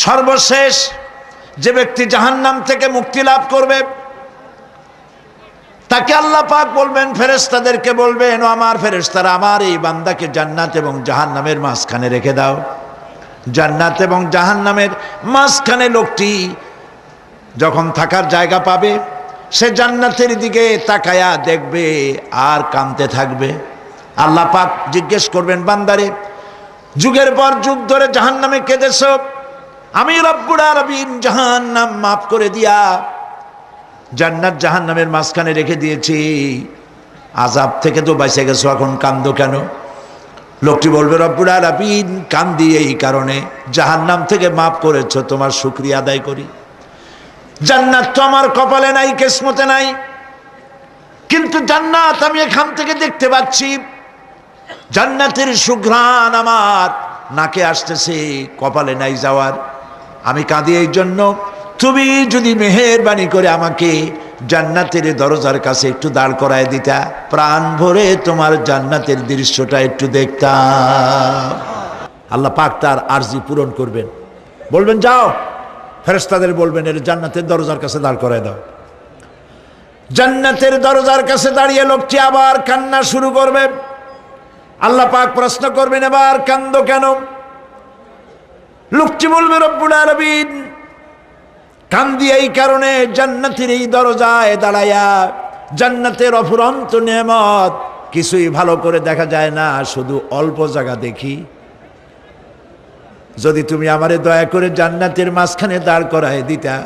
সর্বশেষ যে ব্যক্তি জাহান্নাম থেকে মুক্তি লাভ করবে তাকে আল্লাহ পাক বলবেন, ফেরেশতাদেরকে বলবেন, ও আমার ফেরেশতারা, আমার এই বান্দাকে জান্নাত এবং জাহান্নামের মাঝখানে রেখে দাও। জান্নাত এবং জাহান্নামের মাঝখানে লোকটি যখন থাকার জায়গা পাবে, সে জান্নাতের দিকে তাকায়া দেখবে আর কাঁদতে থাকবে। আল্লাহ পাক জিজ্ঞেস করবেন, বান্দারে, যুগের পর যুগ ধরে জাহান্নামে কেঁদেছ, আমি রব্বুল আলামিন জাহান্নাম মাফ করে দিয়া জান্নাত জাহান্নামের মাঝখানে রেখে দিয়েছি, আযাব থেকে তো বেঁচে গেছো, এখন কান্দো কেন? লোকটি বলবে, রব্বুল আলামিন কান্দি এই কারণে, জাহান্নাম থেকে মাফ করেছো, তোমার শুকরিয়া আদায় করি। জান্নাত তো আমার কপালে নাই, কিসমতে নাই, কিন্তু জান্নাত আমি এখান থেকে দেখতে পাচ্ছি, জান্নাতের সুঘ্রাণ আমার নাকে আসতেছে, কপালে নাই যাওয়ার। আমি কাঁদি এই জন্য, তুমি যদি মেহেরবানি করে আমাকে জান্নাতের দরজার কাছে একটু দাঁড় করায় দিতা, প্রাণ ভরে তোমার জান্নাতের দৃশ্যটা একটু দেখতাম। আল্লাহ পাক তার আরজি পূরণ করবেন, বলবেন, যাও, ফেরেশতাদের বলবেন, এর জান্নাতের দরজার কাছে দাঁড় করায় দাও। জান্নাতের দরজার কাছে দাঁড়িয়ে লোকটি আবার কান্না শুরু করবে। আল্লাহ পাক প্রশ্ন করবেন, এবার কান্দো কেন? লোকটি বলবে, রব্বুল আলামিন কান্দি এই কারণে, জান্নাতের এই দরজায় দাঁড়ায়া জান্নাতের অফুরন্ত নেয়ামত কিছুই ভালো করে দেখা যায় না, শুধু অল্প জায়গা দেখি। যদি তুমি আমারে দয়া করে জান্নাতের মাঝখানে দাঁড় করায় দিতা,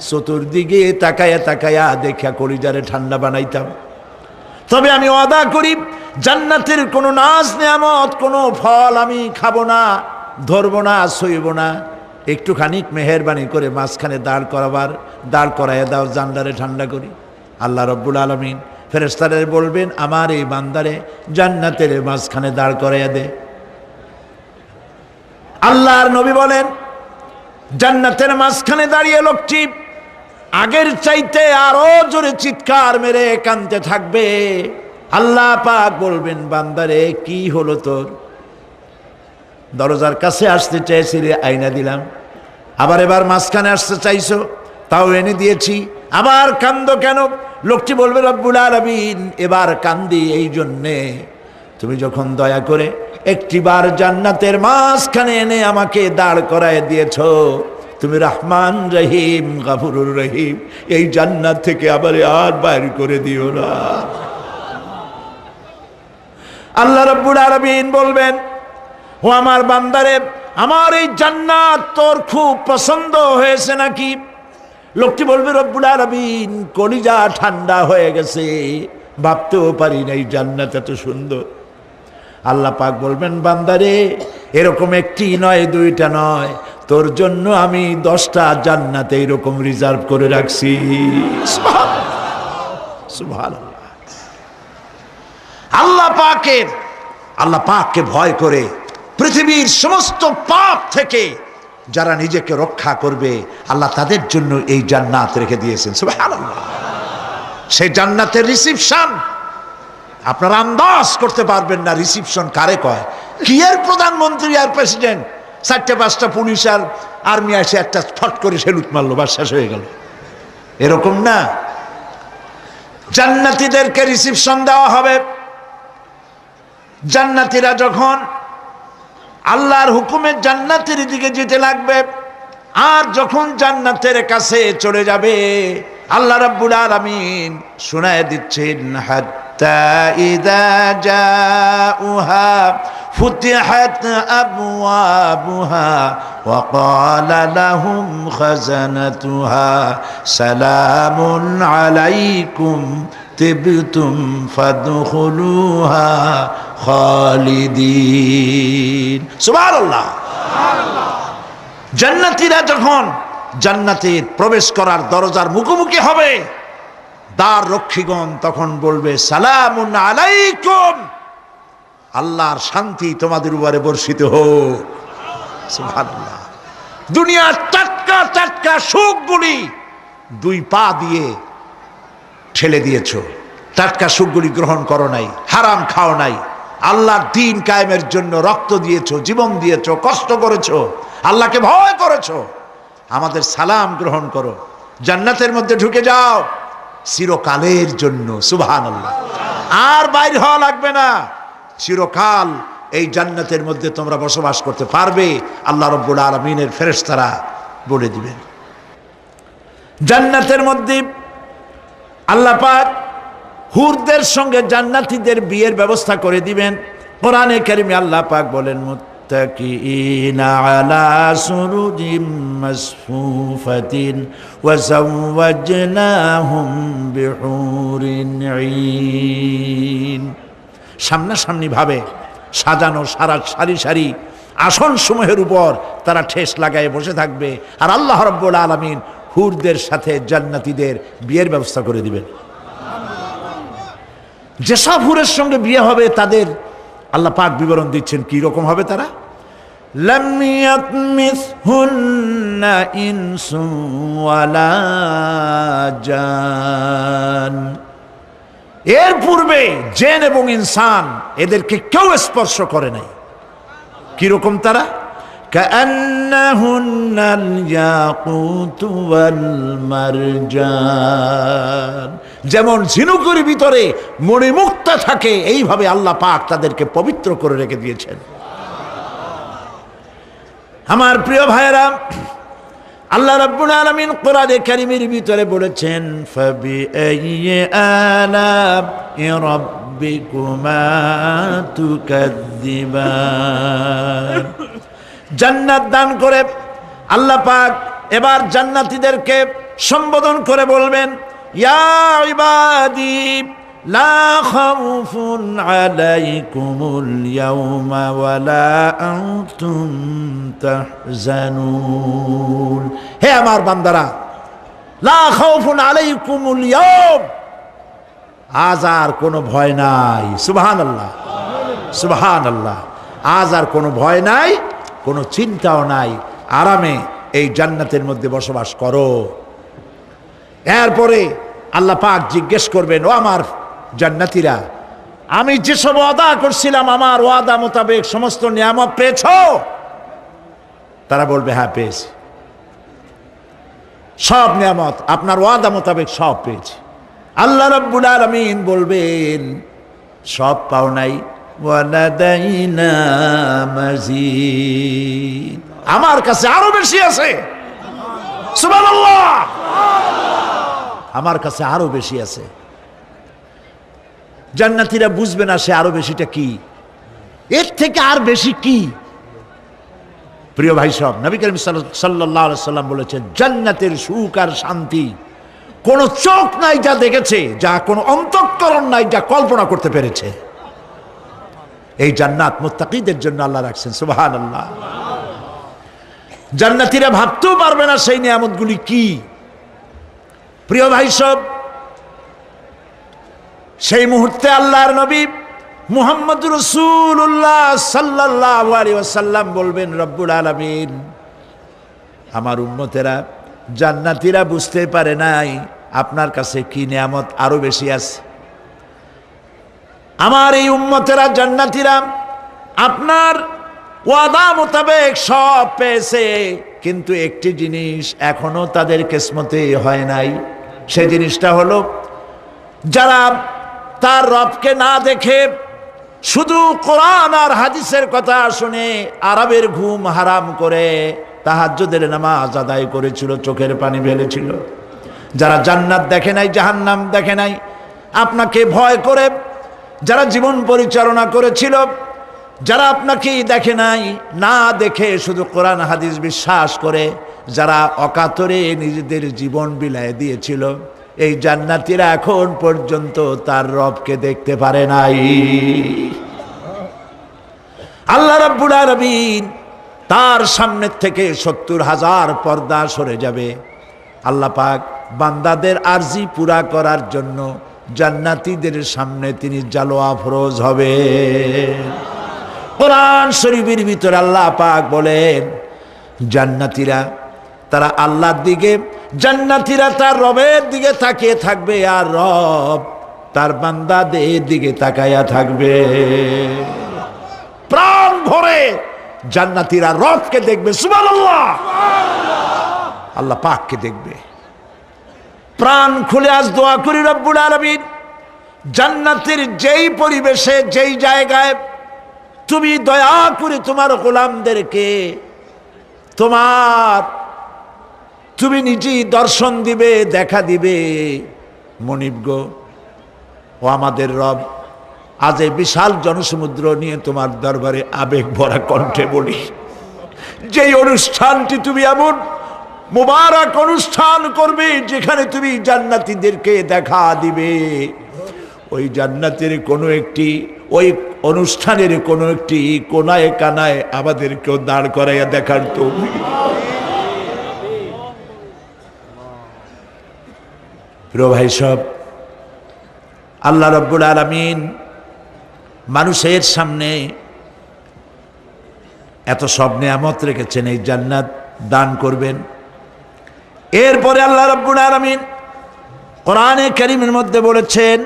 চতুর্দিকে তাকায়া তাকায়া দেখা কলিজারে ঠান্ডা বানাইতাম। তবে আমি ওয়াদা করি, জান্নাতের কোনো নাজ নেয়ামত, কোনো ফল আমি খাবো না, ধরবো না, সইব না। একটুখানি মেহেরবানি করে মাঝখানে দাঁড় করাইয়া দাও, জান্নারে ঠান্ডা করি। আল্লাহ রব্বুল আলামিন ফেরেশতাদের বলবেন, আমার এই বান্দারে জান্নাতের মাঝখানে দাঁড় করাইয়া দে। আল্লাহর নবী বলেন, জান্নাতের মাঝখানে দাঁড়িয়ে লোকটি আগের চাইতে আরো জোরে চিৎকার মেরে কাঁদতে থাকবে। আল্লাহ পাক বলবেন, বান্দারে কি হলো তোর? দরজার কাছে আসতে চাইছিলে, আইনা দিলাম। আবার এবার মাঝখানে আসতে চাইছো, তাও এনে দিয়েছি, আবার কান্দো কেন? লোকটি বলবে, রব্বুল আলামিন এবার কান্দি এই জন্যে, তুমি যখন দয়া করে একটিবার জান্নাতের মাঝখানে এনে আমাকে দাঁড় করায় দিয়েছো, তুমি রহমান রহিম গফুরুর রহিম, এই জান্নাত থেকে আবার আর বাইর করে দিও না। আল্লাহ রাব্বুল আলামিন বলবেন, ও আমার বান্দারে, আমার এই জান্নাত তোর খুব পছন্দ হয়েছে নাকি? লোকটি বলবে, রব্বুল আলামিন কলিজা ঠান্ডা হয়ে গেছে, ভাবতেও পারি না এই জান্নাত এত সুন্দর। আল্লাহ পাক বলবেন, বান্দারে, এরকম একটি নয়, দুইটা নয়, তোর জন্য আমি 10টা জান্নাত এইরকম রিজার্ভ করে রাখছি। সুবহানাল্লাহ। আল্লাহ পাককে ভয় করে পৃথিবীর সমস্ত পাপ থেকে যারা নিজেকে রক্ষা করবে, আল্লাহ তাদের জন্য এই জান্নাত রেখে দিয়েছেন। সুবহানাল্লাহ। সেই জান্নাতের রিসিপশন আপনারা আন্দাজ করতে পারবেন না, রিসিপশন কারে কয়। কি এর প্রধানমন্ত্রী আর প্রেসিডেন্ট, 4-5টা পুলিশ আর আর্মি এসে একটা ফট করে সেলুট মারলো, বা শেষ হয়ে গেল, এরকম না। জান্নাতীদেরকে রিসিপশন দেওয়া হবে। জান্নাতীরা যখন আল্লাহর হুকুমে জান্নাতের দিকে যেতে লাগবে, আর যখন জান্নাতের কাছে চলে যাবে, আল্লাহ রাব্বুল আলামিন শোনায় দিচ্ছেন, হাত্তা ইযা জাউহা ফুতিহাত আবওয়াবুহা ওয়া ক্বালা লাহুম খাজানাতুহা সালামুন আলাইকুম তিবতুম ফাদখুলুহা খালিদিন। সুবহানাল্লাহ। জান্নাতীরা যখন জান্নাতে প্রবেশ করার দরজার মুখোমুখি হবে, দ্বার রক্ষীগণ তখন বলবে, সালামুন আলাইকুম, আল্লাহর শান্তি তোমাদের উপরে বর্ষিত হোক। সুবহানাল্লাহ। দুনিয়ার টাটকা টাটকা সুখগুলি 2 পা দিয়ে ঠেলে দিয়েছো, টাটকা সুখগুলি গ্রহণ করো নাই, হারাম খাও নাই, আল্লাহর দ্বীন কায়েমের জন্য রক্ত দিয়েছো, জীবন দিয়েছো, কষ্ট করেছো, আল্লাহকে ভয় করেছো। আমাদের সালাম গ্রহণ করো, জান্নাতের মধ্যে ঢুকে যাও চিরকালের জন্য। সুবহানাল্লাহ। আর বাইর হওয়া লাগবে না, চিরকাল এই জান্নাতের মধ্যে তোমরা বসবাস করতে পারবে, আল্লাহ রাব্বুল আলামিনের ফেরেশতারা বলে দিবেন। জান্নাতের মধ্যে আল্লাহ পাক হুরদের সঙ্গে জান্নাতীদের বিয়ের ব্যবস্থা করে দিবেন। কোরআনে কারিমে আল্লাহ পাক বলেন, মুত্তাকিইনা আলা সুরুজিম মাসফুফাতিন ওয়া যাওয়াজনাহুম বিহুরিন ঈন। সামনাসামনি ভাবে সাজানো সারি সারি আসন সমূহের উপর তারা ঠেস লাগায় বসে থাকবে, আর আল্লাহ রাব্বুল আলামিন হুরদের সাথে জান্নাতীদের বিয়ের ব্যবস্থা করে দিবেন। যেসব হুরের সঙ্গে বিয়ে হবে তাদের আল্লাহ পাক বিবরণ দিচ্ছেন কি রকম হবে তারা। লাম ইয়াতমিসহুন্না ইনসুন ওয়ালা জান। এর পূর্বে জিন এবং ইনসান এদেরকে কেউ স্পর্শ করে নাই। কি রকম তারা? কাআন্নাহুন্নাল ইয়াকুতু ওয়াল মারজান। যেমন ঝিনুকের ভিতরে মণিমুক্তা থাকে, এইভাবে আল্লাহ পাক তাদেরকে পবিত্র করে রেখে দিয়েছেন। আমার প্রিয় ভাইরা, আল্লাহ রাব্বুল আলামিন কোরআনে কারীমের ভিতরে বলেছেন, ফাবিআইয়ি আলা'i রাব্বিকুমা তুকাযযিবান। জান্নাত দান করে আল্লাহ পাক এবার জান্নাতীদেরকে সম্বোধন করে বলবেন, ইয়া ইবাদি লা খাউফুন আলাইকুমুল ইয়াওমা ওয়ালা আনতুম তাহজানুন। হে আমার বান্দারা, লা খাউফুন আলাইকুমুল ইয়াওম, আজ আর কোনো ভয় নাই। সুবহানাল্লাহ, সুবহানাল্লাহ। আজ আর কোনো ভয় নাই, কোনো চিন্তাও নাই, আরামে এই জান্নাতের মধ্যে বসবাস করো। এরপরে আল্লাহ পাক জিজ্ঞেস করবেন, ও আমার জান্নাতীরা, আমি যেসব ওয়াদা করছিলাম আমার ওয়াদা মোতাবেক সমস্ত নিয়ামত পেয়েছো? তারা বলবে, হ্যাঁ পেয়েছি, সব নিয়ামত আপনার ওয়াদা মোতাবেক সব পেয়েছি। আল্লাহ রাব্বুল আলামিন বলবেন, সব পাও নাই, ওয়ালাদাইনা মাজিদ, আমার কাছে আরো বেশি আছে। সুবহানাল্লাহ, আমার কাছে আরো বেশি আছে। জান্নাতীরা বুঝবে না সে আরো বেশিটা কি, এর থেকে আর বেশি কি। প্রিয় ভাই সব, নবী করিম সাল্লাল্লাহু আলাইহি সাল্লাম বলেছেন, জান্নাতের সুখ আর শান্তি কোন চোখ নাই যা দেখেছে, যা কোন অন্তঃকরণ নাই যা কল্পনা করতে পেরেছে। এই জান্নাত মুত্তাকিদের জন্য আল্লাহ রাখছেন। সুবহানাল্লাহ। জান্নাতীরা ভাবতেও পারবে না সেই নিয়ামতগুলি কি। প্রিয় ভাই সব, সেই মুহূর্তে আল্লাহর নবী মুহাম্মদ রাসূলুল্লাহ সাল্লাল্লাহু আলাইহি ওয়াসাল্লাম বলবেন, রব্বুল আলামিন, আমার উম্মতেরা জান্নাতীরা বুঝতে পারে নাই আপনার কাছে কি নিয়ামত আরো বেশি আছে। আমার এই উম্মতেরা জান্নাতীরা আপনার ওয়াদা মোতাবেক সব পেয়েছে, কিন্তু একটি জিনিস এখনো তাদের কিসমতে হয় নাই। সেই জিনিসটা হলো, যারা তার রবকে না দেখে শুধু কোরআন আর হাদিসের কথা শুনে আরবের ঘুম হারাম করে তাহাজ্জুদের নামাজ আদায় করেছিল, চোখের পানি ফেলেছিল, যারা জান্নাত দেখে নাই, জাহান্নাম দেখে নাই, আপনাকে ভয় করে যারা জীবন পরিচালনা করেছিল, যারা আপনাকে দেখে নাই, না দেখে শুধু কোরআন হাদিস বিশ্বাস করে যারা অকাতরে নিজেদের জীবন বিলায় দিয়েছিল, এই জান্নাতীরা এখন পর্যন্ত তার রবকে দেখতে পারে নাই। আল্লাহ রাব্বুল আলামিন তার সামনের থেকে ৭০,০০০ পর্দা সরে যাবে। আল্লাহ পাক বান্দাদের আরজি পুরা করার জন্য জান্নাতীদের সামনে তিনি জালোয়া ফরজ হবে। কোরআন শরীফের ভিতরে আল্লাহ পাক বলেন, জান্নাতীরা তারা আল্লাহর দিকে, জান্নাতীরা তার রবের দিকে তাকিয়ে থাকবে, আর রব তার বান্দাদের দিকে তাকায়া থাকবে। প্রাণ ভরে জান্নাতীরা রবকে দেখবে। সুবহানাল্লাহ। আল্লাহ পাককে দেখবে। প্রাণ খুলে আজ দোয়া করি রব্বুল আলামিন, জান্নাতের যেই পরিবেশে যেই জায়গায় তুমি দয়া করে তোমার গোলামদেরকে তুমি নিজেই দর্শন দিবে, দেখা দিবে। মনিব গো, ও আমাদের রব, আজ এই বিশাল জনসমুদ্র নিয়ে তোমার দরবারে আবেগ ভরা কণ্ঠে বলি, যেই অনুষ্ঠানটি তুমি এমন মুবারক অনুষ্ঠান করবে যেখানে তুমি জান্নাতীদেরকে দেখা দিবে, ওই জান্নাতের কোনো একটি, ওই অনুষ্ঠানের কোনো একটি কোনায় কানায় আমাদেরকেও দাঁড় করাইয়া দেখার তৌফিক। প্রিয় ভাই সব, আল্লাহ রাব্বুল আলামিন মানুষের সামনে এত সব নিয়ামত রেখেছেন, এই জান্নাত দান করবেন। এরপরে আল্লাহ রাব্বুল আলামিন কোরআনে কারীমের মধ্যে বলেছেন,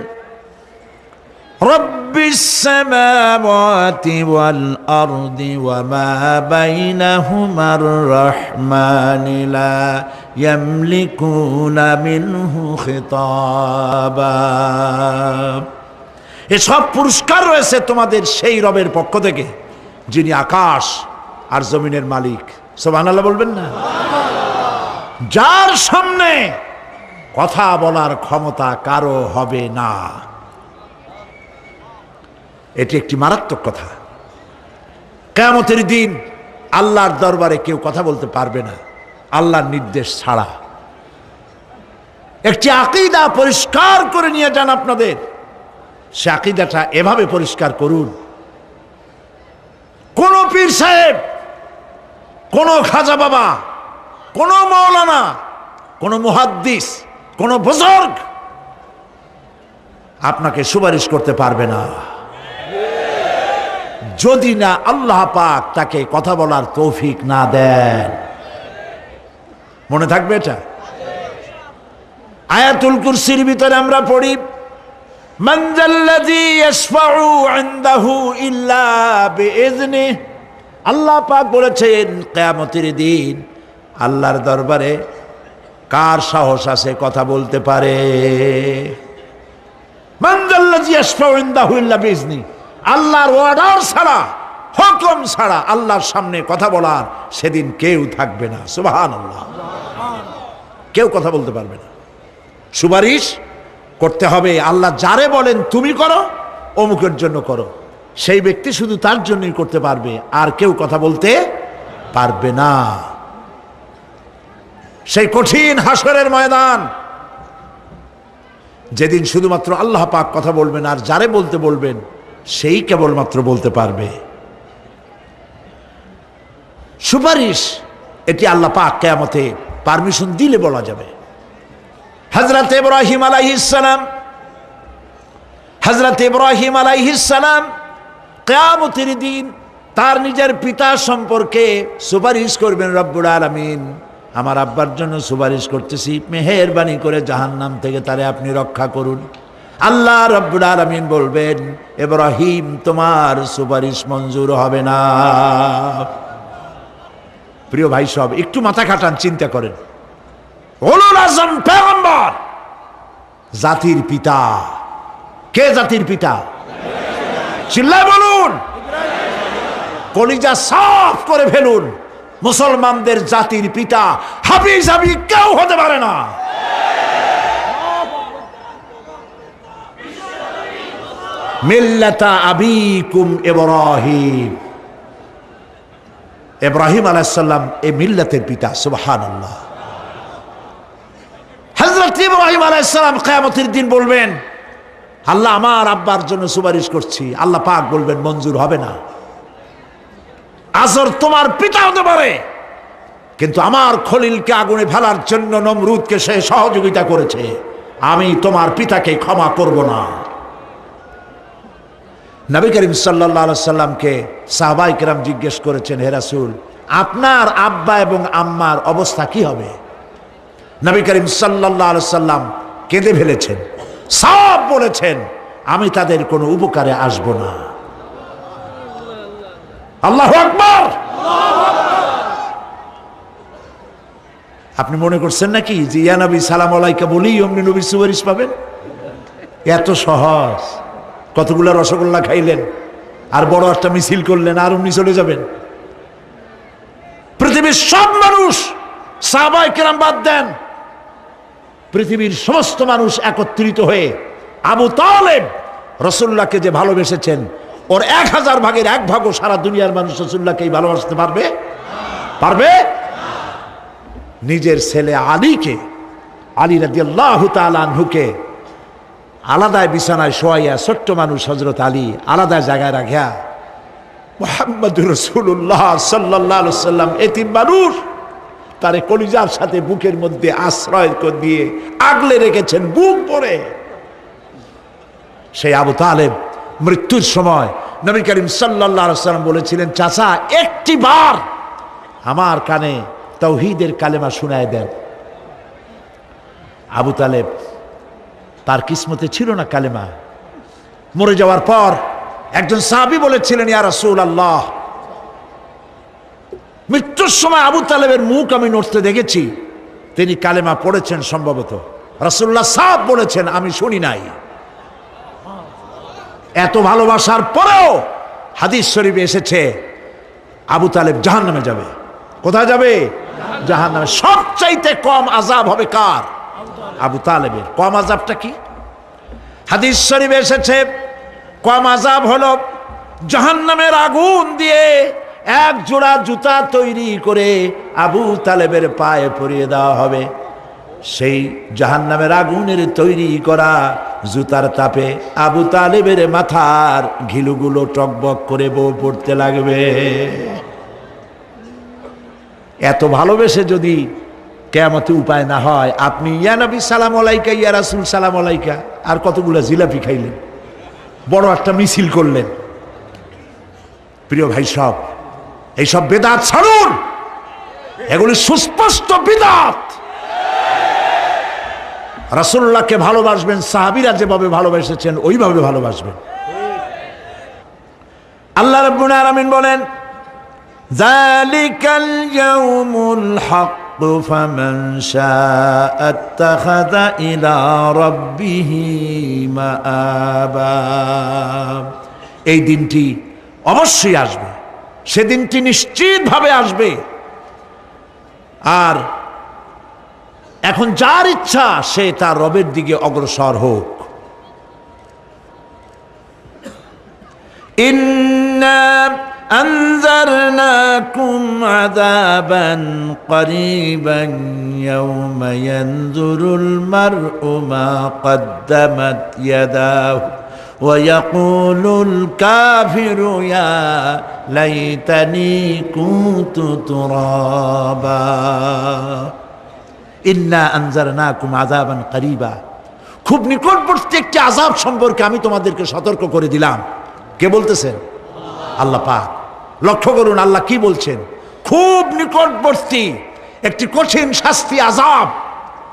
রব্বিস সামাওয়াতি ওয়াল আরদি ওয়া মা বাইনাহুমার রাহমানি লা ইয়ামলিকুনা মিনহু খিতাবা। এসব পুরস্কার রয়েছে তোমাদের সেই রবের পক্ষ থেকে যিনি আকাশ আর জমিনের মালিক। সুবহানাল্লাহ বলবেন না? যার সামনে কথা বলার ক্ষমতা কারো হবে না। এটি একটি মারাত্মক কথা। কিয়ামতের দিন আল্লাহর দরবারে কেউ কথা বলতে পারবে না আল্লাহর নির্দেশ ছাড়া। একটি আকীদা পরিষ্কার করে নিয়ে যান আপনাদের, সে আকীদাটা এভাবে পরিষ্কার করুন, কোন পীর সাহেব, কোন খাজা বাবা, কোন মাওলানা, কোন মুহাদ্দিস, কোন বুজুর্গ আপনাকে সুপারিশ করতে পারবে না যদি না আল্লাহ পাক তাকে কথা বলার তৌফিক না দেন। মনে থাকবে এটা। আয়াতুল কুরসির ভিতরে আমরা পড়ি, মান যাল্লাযী ইয়াশফাউ ইনদাহু ইল্লা বিইজনিহি। আল্লাহ পাক বলেছেন কিয়ামতের দিন আল্লাহর দরবারে কার সাহস আছে কথা বলতে পারে? মান যাল্লাযী ইয়াশফাউ ইনদাহু ইল্লা বিইজনিহি। আল্লাহর অর্ডার ছাড়া, হুকুম ছাড়া আল্লাহর সামনে কথা বলার সেদিন কেউ থাকবে না। সুবহানাল্লাহ। কেউ কথা বলতে পারবে না। সুপারিশ করতে হবে আল্লাহ যারে বলেন তুমি করো, অমুকের জন্য করো, সেই ব্যক্তি শুধু তার জন্যই করতে পারবে, আর কেউ কথা বলতে পারবে না। সেই কঠিন হাসরের ময়দান, যেদিন শুধুমাত্র আল্লাহ পাক কথা বলবেন, আর যারে বলতে বলবেন সেই কেবলমাত্র বলতে পারবে। সুপারিশ এটি আল্লাহ পাক কিয়ামতে পারমিশন দিলে বলা যাবে। হযরত ইব্রাহিম আলাইহিস সালাম কিয়ামতের দিন তার নিজের পিতা সম্পর্কে সুপারিশ করবেন, রব্বুল আলামিন আমার আব্বার জন্য সুপারিশ করতেছি, মেহেরবানি করে জাহান্নাম থেকে তারে আপনি রক্ষা করুন। আল্লাহ রব্বুল আলামিন বলবেন, ইব্রাহিম তোমার সুপারিশ মঞ্জুর হবে না। প্রিয় ভাই সব, একটু মাথা খাটান, চিন্তা করেন। উলুল আযম পয়গম্বর, জাতির পিতা। কে জাতির পিতা? চিল্লায় বলুন, কলিজা সাফ করে ফেলুন। মুসলমানদের জাতির পিতা হাফিজ আবি কেউ হতে পারে না। মিল্লাতা আবিকুম ইব্রাহিম। ইব্রাহিম আলাইহিস সালাম এই মিল্লাতের পিতা। সুবহানাল্লাহ। হযরত ইব্রাহিম আলাইহিস সালাম কিয়ামতের দিন বলবেন, আল্লাহ আমার আব্বার জন্য সুপারিশ করছি। আল্লাহ পাক বলবেন মঞ্জুর হবে না। আজর তোমার পিতা হতে পারে, কিন্তু আমার খলিলকে আগুনে ফেলার জন্য নমরুদকে সে সহযোগিতা করেছে, আমি তোমার পিতাকে ক্ষমা করব না। নবী করিম সাল্লাল্লাহু আলাইহি সাল্লামকে সাহাবায়ে কেরাম জিজ্ঞেস করেছেন, হে রাসূল আপনার আব্বা এবং আম্মার অবস্থা কি হবে? নবী করিম সাল্লাল্লাহু আলাইহি সাল্লাম কেঁদে ফেলেছেন, সব বলেছেন আমি তাদের কোনো উপকারে আসব না। আল্লাহু আকবার। আপনি মনে করছেন নাকি যে ইয়া নবী সালাম আলাইকা বলেই অমনি নবীর সুপারিশ পাবেন? এত সহজ। কতগুলা রসগোল্লা খাইলেন আর বড় একটা মিছিল করলেন আর অমনি চলে যাবেন? পৃথিবীর সব মানুষ, সাহাবায়ে কেরাম বাদ দেন, পৃথিবীর সমস্ত মানুষ একত্রিত হয়ে আবু তালেব রাসূলুল্লাহকে যে ভালোবেসেছেন, ওর 1000 ভাগের 1 ভাগও সারা দুনিয়ার মানুষ রাসূলুল্লাহকেই ভালোবাসতে পারবে? পারবে? নিজের ছেলে আলীকে, আলী রাদিয়াল্লাহু তাআলা আনহুকে আলাদায় বিছানায় শোয়াইয়া, ছোট্ট মানুষ হযরত আলী আলাদা জায়গায় রাখিয়া মুহাম্মদুর রাসূলুল্লাহ সাল্লাল্লাহু আলাইহি ওয়াসাল্লাম এতিম মানুষ, তারে কলিজার সাথে বুকের মধ্যে আশ্রয় দিয়ে আগলে রেখেছেন বুক ভরে। সেই আবু তালেব মৃত্যুর সময় নবী করিম সাল্লাল্লাহু আলাইহি ওয়াসাল্লাম বলেছিলেন, চাচা একটি বার আমার কানে তাওহীদের কালেমা শোনায় দেন। আবু তালেব, তার কিসমতে ছিল না কালেমা। মরে যাওয়ার পর একজন সাহাবী বলেছিলেন, ইয়া রাসূলুল্লাহ, মৃত্যুর সময় আবু তালেবের মুখ আমি নড়তে দেখেছি, তিনি কালেমা পড়েছেন সম্ভবত। রাসূলুল্লাহ সাহেব বলেছেন, আমি শুনি নাই। এত ভালোবাসার পরেও হাদিস শরীফে এসেছে আবু তালেব জাহান্নামে যাবে। কোথায় যাবে? জাহান্নামে। সবচাইতে কম আযাব হবে কার? আবু তালেবের। কম আযাবটা কি? হাদিস শরীফে এসেছে কম আযাব হলো জাহান্নামের আগুন দিয়ে 1 জোড়া জুতা তৈরি করে আবু তালেবের পায়ে পরিয়ে দেওয়া হবে। সেই জাহান্নামের আগুনের তৈরি করা জুতার তাপে আবু তালেবের মাথার ঘিলুগুলো টকবক করে বউ পড়তে লাগবে। এত ভালোবেসে যদি কিয়ামতে উপায় না হয়, আপনি ইয়া নবী সালাম আলাইকা, ইয়া রাসূল সালাম আলাইকা আর কতগুলো জিলাপি খাইলেন, বড় একটা মিছিল করলেন। প্রিয় ভাই সব, এইসব বিদআত ছাড়ুন, এগুলি সুস্পষ্ট বিদআত। রাসূলুল্লাহকে ভালোবাসবেন, সাহাবীরা যেভাবে ভালোবেসেছেন ওইভাবে ভালোবাসবেন। আল্লাহ রাব্বুল আলামিন বলেন, যালিকাল ইয়াউমুল হক ফামান শাআ আত্তাখাযা ইলা রাব্বিহি মাআবা। এই দিনটি অবশ্যই আসবে, সেদিনটি নিশ্চিতভাবে আসবে। আর এখন যার ইচ্ছা সে তার রবের দিকে অগ্রসর হোক। ইন্না আনজারনাকুম আযাবান করিবান ইয়াওমা ইয়ানজুরুল মার'উ মা কদ্দামাত ইয়াদাহু ওয়া ইয়াকুলুল কাফিরু ইয়া লাইতানি কুনতু তুরাবা। ইন্না আনজারনাকুম আযাবান করিবা, খুব নিকটবর্তী একটি আযাব সম্পর্কে আমি তোমাদেরকে সতর্ক করে দিলাম। কে বলতেছেন? আল্লাহ পাক। লক্ষ্য করুন আল্লাহ কি বলছেন, খুব নিকটবর্তী একটি কঠিন শাস্তি, আযাব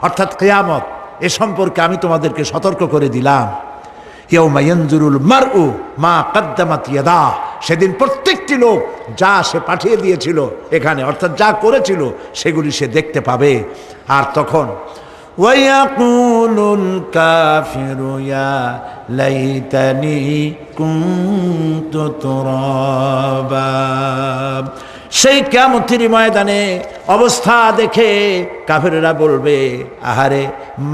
অর্থাৎ কিয়ামত, এ সম্পর্কে আমি তোমাদেরকে সতর্ক করে দিলাম। ইয়াউমা ইয়ানজুরুল মার'উ মা কদ্দামাত ইয়াদাহ, সেদিন প্রত্যেকটি লোক যা সে পাঠিয়ে দিয়েছিল এখানে, অর্থাৎ যা করেছিল সেগুলি সে দেখতে পাবে। আর তখন ওয়ায়াকুলুল কাফিরু ইয়া লাইতানি কুনতু তুরাবা। সেই কিয়ামতের ময়দানে অবস্থা দেখে কাফেররা বলবে, আহারে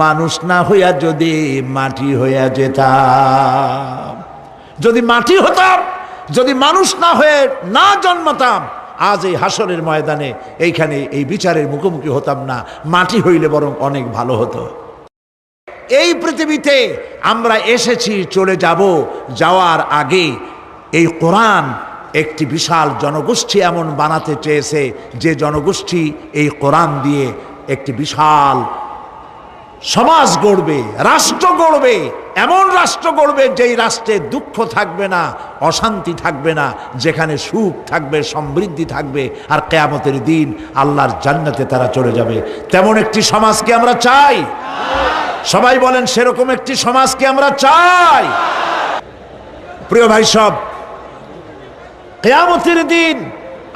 মানুষ না হইয়া যদি মাটি হইয়া যেতাম, যদি মাটি হতাম, যদি মানুষ না হয়ে না জন্মাতাম, আজ এই হাসরের ময়দানে এইখানে এই বিচারের মুখোমুখি হতাম না, মাটি হইলে বরং অনেক ভালো হতো। এই পৃথিবীতে আমরা এসেছি, চলে যাব, যাওয়ার আগে এই কোরআন একটি বিশাল জনগোষ্ঠী এমন বানাতে চেয়েছে যে জনগোষ্ঠী এই কোরআন দিয়ে একটি বিশাল সমাজ গড়বে, রাষ্ট্র গড়বে, এমন রাষ্ট্র গড়বে যেই রাষ্ট্রে দুঃখ থাকবে না, অশান্তি থাকবে না, যেখানে সুখ থাকবে, সমৃদ্ধি থাকবে, আর কিয়ামতের দিন আল্লাহর জান্নাতে তারা চলে যাবে। তেমন একটি সমাজকে আমরা চাই। সবাই বলেন, সেরকম একটি সমাজকে আমরা চাই। প্রিয় ভাই সব, কিয়ামতের দিন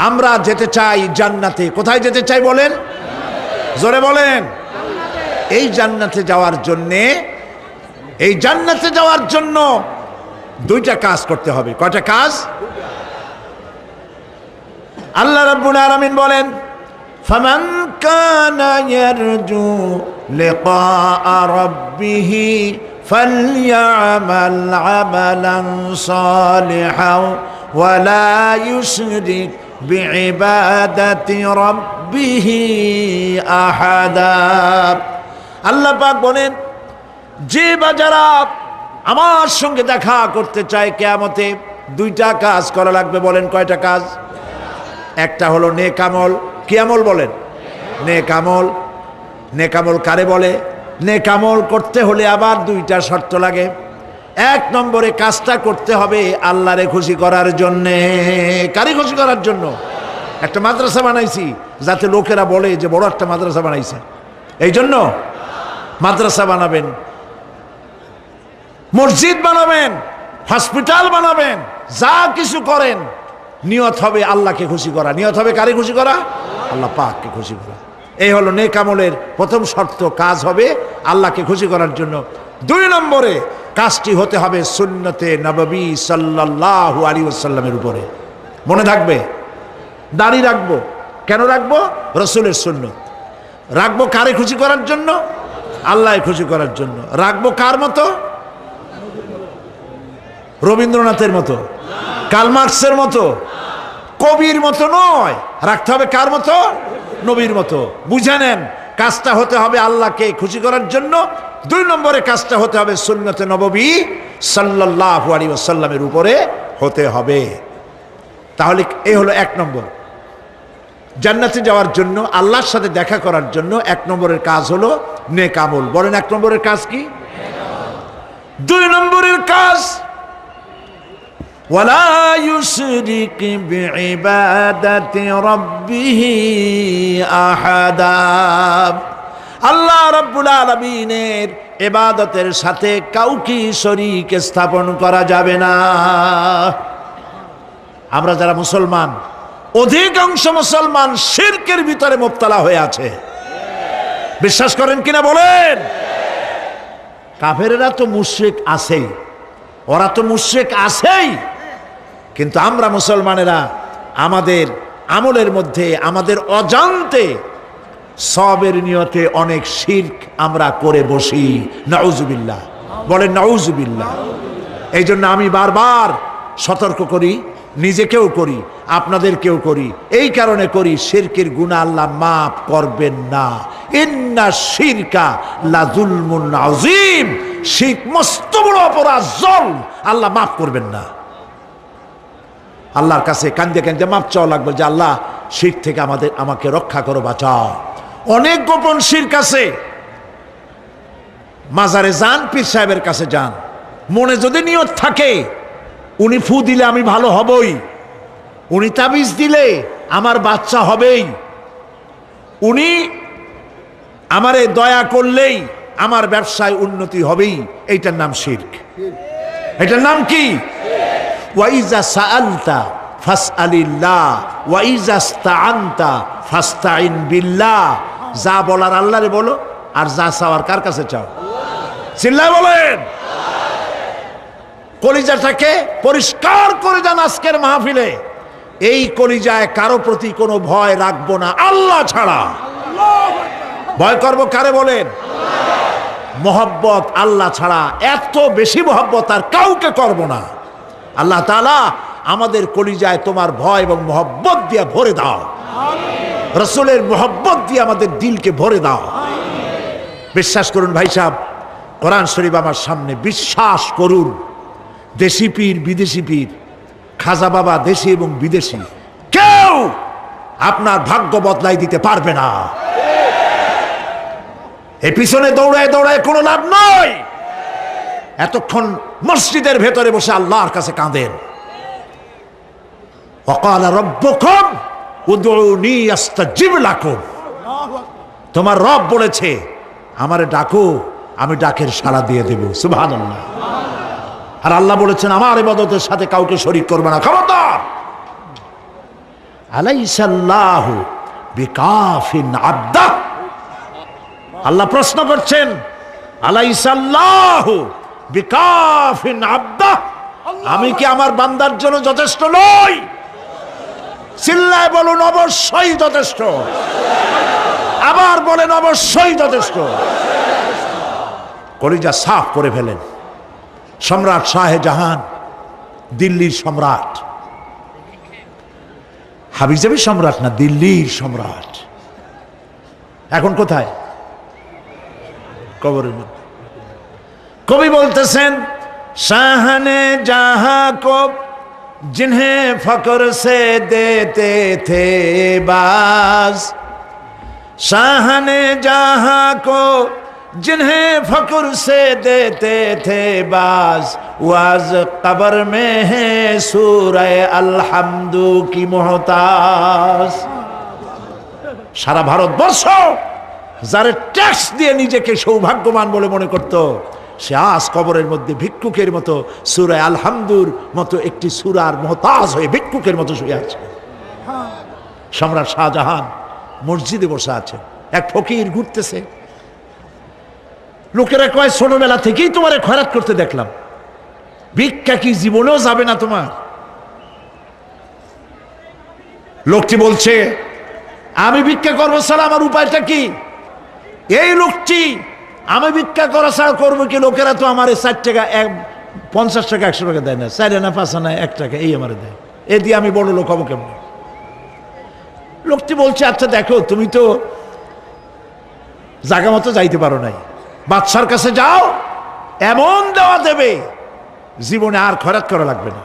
আমরা যেতে চাই জান্নাতে। কোথায় যেতে চাই বলেন? জোরে বলেন। এই জান্নাতে যাওয়ার জন্য দুইটা কাজ করতে হবে। কয়টা কাজ? আল্লাহ রাব্বুল আলামিন বলেন, ফামান কানা ইয়ারজু লিকাআ রাব্বিহি ফালইআমাল আমালান সালিহান ওয়া লা ইউশরিক বিইবাদাতি রাব্বিহি আহাদা। আল্লাহ পাক বলেন, যে বা যারা আমার সঙ্গে দেখা করতে চায় কিয়ামতে, দুইটা কাজ করা লাগবে। বলেন কয়টা কাজ? একটা হলো নেক আমল। কি আমল বলেন? নেক আমল। নেক আমল কারে বলে? নেক আমল করতে হলে আবার দুইটা শর্ত লাগে। এক নম্বরে কাজটা করতে হবে আল্লাহরে খুশি করার জন্যে। কারে খুশি করার জন্য? একটা মাদ্রাসা বানাইছি যাতে লোকেরা বলে যে বড় একটা মাদ্রাসা বানাইছে, এই জন্য মাদ্রাসা বানাবেন, মসজিদ বানাবেন, হসপিটাল বানাবেন, যা কিছু করেন নিয়ত হবে আল্লাহকে খুশি করা। নিয়ত হবে কারে খুশি করা? আল্লাহ পাককে খুশি করা। এই হলো নেক আমলের প্রথম শর্ত। কাজ হবে আল্লাহকে খুশি করার জন্য। দুই নম্বরে কাজটি হতে হবে সুন্নতে নববী সাল্লাল্লাহু আলাইহি ওয়াসাল্লামের উপরে। মনে থাকবে, দাড়ি রাখবো। কেন রাখবো? রাসূলের সুন্নত। রাখবো কারে খুশি করার জন্য? আল্লাহ খুশি করার জন্য। রাখবো কার মতো? রবীন্দ্রনাথের মতো, কার্ল মার্কসের মতো, কবির মতো নয়। রাখতে হবে কার মতো? নবীর মতো। বুঝে নেন, কাজটা হতে হবে আল্লাহকে খুশি করার জন্য। দুই নম্বরে কাজটা হতে হবে সুন্নতে নববী সাল্লাল্লাহু আলাইহি ওয়াসাল্লামের উপরে হতে হবে। তাহলে এই হলো এক নম্বর। জান্নাতে যাওয়ার জন্য, আল্লাহর সাথে দেখা করার জন্য এক নম্বরের কাজ হলো নেক আমল। বলেন এক নম্বরের কাজ কি? দুই নম্বরের কাজ ওয়ালা ইউশরিক বিইবাদাতি রাব্বিহি আহাদা। আল্লাহ রাব্বুল আলামিনের ইবাদতের সাথে কাউকে শরীক স্থাপন করা যাবে না। আমরা যারা মুসলমান, অধিকাংশ মুসলমান শিরকের ভিতরে মুবতালা হয়ে আছে। বিশ্বাস করেন কিনা বলেন? কাফেরেরা তো মুশরিক আছেই, ওরা তো মুশরিক আছেই, কিন্তু আমরা মুসলমানেরা আমাদের আমলের মধ্যে আমাদের অজান্তে সবের নিয়তে অনেক শিরক আমরা করে বসি। নাউজুবিল্লাহ। বলেন নাউজুবিল্লাহ। এই জন্য আমি বারবার সতর্ক করি, নিজেকেও করি, আপনাদেরকেও করি। এই কারণে করি, শিরকের গুনাহ আল্লাহ মাফ করবেন না। ইন্না শিরকা লাযুলমুন আযীম। শিরক মস্ত বড় অপরাধ, জুলম, আল্লাহ মাফ করবেন না। আল্লাহর কাছে কান্দে কান্দে মাফ চাওয়া লাগবে যে আল্লাহ শিরক থেকে আমাকে রক্ষা করো, বাঁচাও। অনেক গোপন শিরক আছে। মাজারে যান, পীর সাহেবের কাছে যান, মনে যদি নিয়ত থাকে উনি ফু দিলে আমি ভালো হবই, উনি তাবিজ দিলে আমার বাচ্চা হবেই, উনি আমারে দয়া করলেই আমার ব্যবসায় উন্নতি হবেই, এইটার নাম শিরক। এটার নাম কি? ওয়াইজা সাআলতা ফাসআলিল্লাহ ওয়াইজা ইসতাআনতা ফাসতাইন বিল্লাহ। যা বলার আল্লাহরে বলো, আর যা চাওয়ার কার কাছে চাও? চিল্লায় বলেন। কলিজাটাকে পরিষ্কার করে যান আজকের মাহফিলে। এই কলিজায় কারো প্রতি কোনো ভয় রাখবো না আল্লাহ ছাড়া। ভয় করবো কারে বলেন? মহব্বত আল্লাহ ছাড়া, এত বেশি মহব্বত আর কাউকে করব না। আল্লাহ তাআলা আমাদের কলিজায় তোমার ভয় এবং মহব্বত দিয়ে ভরে দাও। রাসূলের মহব্বত দিয়ে আমাদের দিলকে ভরে দাও। বিশ্বাস করুন ভাই সাহেব, কোরআন শরীফ আমার সামনে, বিশ্বাস করুন, দেশি পীর বিদেশি পীর, খাজা বাবা দেশি এবং বিদেশি, কেউ আপনার ভাগ্য বদলাই দিতে পারবে না। এই পিছনে দৌড়ায় দৌড়ায় কোনো লাভ নয়। এতক্ষণ মসজিদের ভেতরে বসে আল্লাহর কাছে কাঁদেন। ওয়াকালা রাব্বুকুম উদউনি আস্তাজিব লাকুম। তোমার রব বলেছে আমারে ডাকো, আমি ডাকের সাড়া দিয়ে দেব। সুবহানাল্লাহ। আর আল্লাহ বলেছেন আমার ইবাদতের সাথে কাউকে শরীক করবে না। খবরদার। আলাইসাল্লাহু বিকাফিন আবদা। আল্লাহ প্রশ্ন করছেন, আলাইসাল্লাহু বিকাফিন আবদা, আমি কি আমার বান্দার জন্য যথেষ্ট নই? চিল্লায় বলুন অবশ্যই যথেষ্ট। আবার বলেন অবশ্যই যথেষ্ট। কলিজা সাফ করে ফেলেন। সম্রাট শাহজাহান, দিল্লির সম্রাট, হাবিজাবি সম্রাট না, দিল্লির সম্রাট। এখন কোথায়? কবরের মধ্যে। কবি বলতেছেন, শাহনে জাহাঁ কো जिन्हें फकर से देते थे बाज, शाहने जहां को जिन्हें फकर से देते थे बाज, वाज कब्र में है सूरह अलहम्दु की मोहताज। সারা ভারতবর্ষ যারা ট্যাক্স দিয়ে নিজেকে সৌভাগ্যবান বলে মনে করত, সে আজ কবরের মধ্যে ভিক্ষুকের মতো সূরা আলহামদুর মতো একটি সূরার মুহতাজ হয়ে ভিক্ষুকের মতো শুয়ে আছে। সম্রাট শাহজাহান মসজিদে বসে আছে, এক ফকির ঘুরতেছে। লোকেরা কয়, ছোটবেলা থেকেই তোমারে খয়রাত করতে দেখলাম, ভিক্ষা কি জীবনেও যাবে না তোমার? লোকটি বলছে, আমি ভিক্ষা করবো ছাড়া আমার উপায়টা কি? এই লোকটি, আমি ভিক্ষা করা ছাড়া করবো কি? লোকেরা তো আমার 4 টাকা, 50 টাকা, 100 টাকা দেয় না, 4 আনা 5 আনা 1 টাকা এই আমার দেয়, এ দিয়ে আমি বড় লোক হবো কেমন? লোকটি বলছে, আচ্ছা দেখো, তুমি তো জায়গা মতো যাইতে পারো নাই, বাদশার কাছে যাও, এমন দেওয়া দেবে জীবনে আর খয়রাত করা লাগবে না।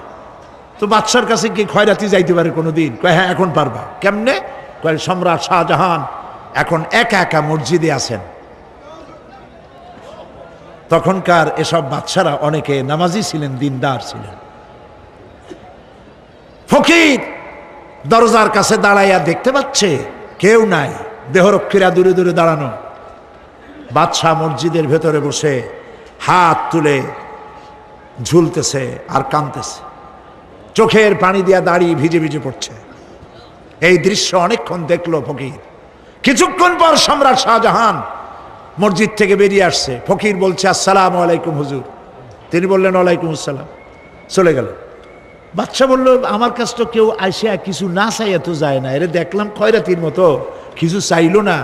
তো বাদশার কাছে কি খয়রাতি যাইতে পারে কোনোদিন? কয় হ্যাঁ, এখন পারবা। কেমনে? কয়, সম্রাট শাহজাহান এখন একা একা মসজিদে আছেন। তখনকার এসব বাদশারা অনেকে নামাজি ছিলেন, দিনদার ছিলেন। ফকির দরজার কাছে দাঁড়াইয়া দেখতে পাচ্ছে কেউ নাই, দেহরক্ষীরা দূরে দূরে দাঁড়ানো। বাদশাহ মসজিদের ভেতরে বসে হাত তুলে ঝুলতেছে আর কাঁদতেছে, চোখের পানি দিয়া দাড়ি ভিজে ভিজে পড়ছে। এই দৃশ্য অনেকক্ষণ দেখলো ফকির। কিছুক্ষণ পর সম্রাট শাহজাহান মসজিদ থেকে বেরিয়ে আসছে। ফকির বলছে, আসসালামু আলাইকুম হুজুর। তিনি বললেন, ওয়ালাইকুম আসসালাম। চলে গেল। বাদশা বলল, আমার কাছে তো কেউ আসিয়া কিছু না চাইয়া তো যায় না, এরে দেখলাম খয়রাতির মতো কিছু চাইলো না,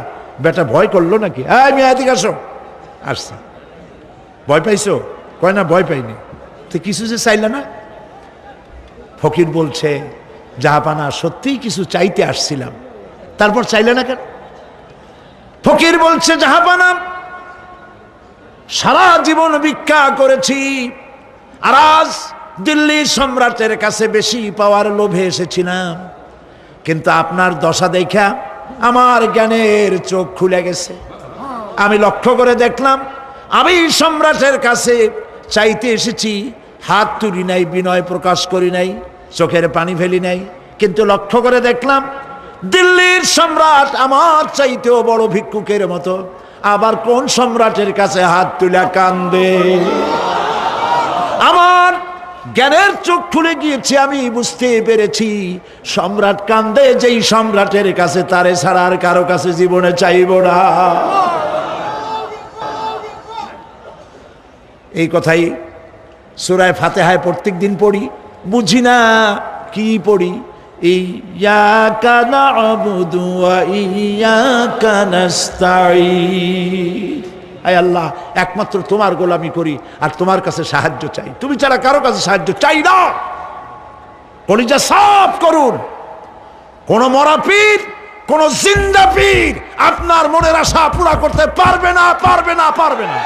বেটা ভয় করলো নাকি? এই মেয়ে এদিকে আসো। আসছে। ভয় পাইছো? কয় না, ভয় পাইনি। তো কিছু যে চাইলে না? ফকির বলছে, জাহাপানা, সত্যিই কিছু চাইতে আসছিলাম। তারপর চাইলে না কেন? ফকির বলছে, জাহাপানা, সারা জীবন ভিক্ষা করেছি, আর আজ দিল্লির সম্রাটের কাছে বেশি পাওয়ার লোভে এসেছিলাম, কিন্তু আপনার দশা দেখা আমার জ্ঞানের চোখ খুলে গেছে। আমি লক্ষ্য করে দেখলাম, আমি সম্রাটের কাছে চাইতে এসেছি, হাত তুলি নাই, বিনয় প্রকাশ করি নাই, চোখের পানি ফেলি নাই, কিন্তু লক্ষ্য করে দেখলাম দিল্লির সম্রাট আমার চাইতেও বড় ভিক্ষুকের মতো। আবার কোন সম্রাটের কাছে হাত তুলে কান্দে? আমার জ্ঞানের চোখ খুলে গিয়েছে, আমি বুঝতে পেরেছি সম্রাট কান্দে যেই সম্রাটের কাছে, তারে ছাড়া আর কারো কাছে জীবনে চাইব না। এই কথাই সূরা ফাতিহায় প্রত্যেক দিন পড়ি, বুঝি না কি পড়ি। ইয়াকা না'বুদু ওয়া ইয়াকা নাস্তাঈন। আয় আল্লাহ, একমাত্র তোমার গোলামি করি আর তোমার কাছে সাহায্য চাই, তুমি ছাড়া কারো কাছে সাহায্য চাই না। কলিজা সাফ করুন। কোন মরা পীর, কোন জিন্দা পীর আপনার মনের আশা পুরা করতে পারবে না, পারবে না, পারবে না।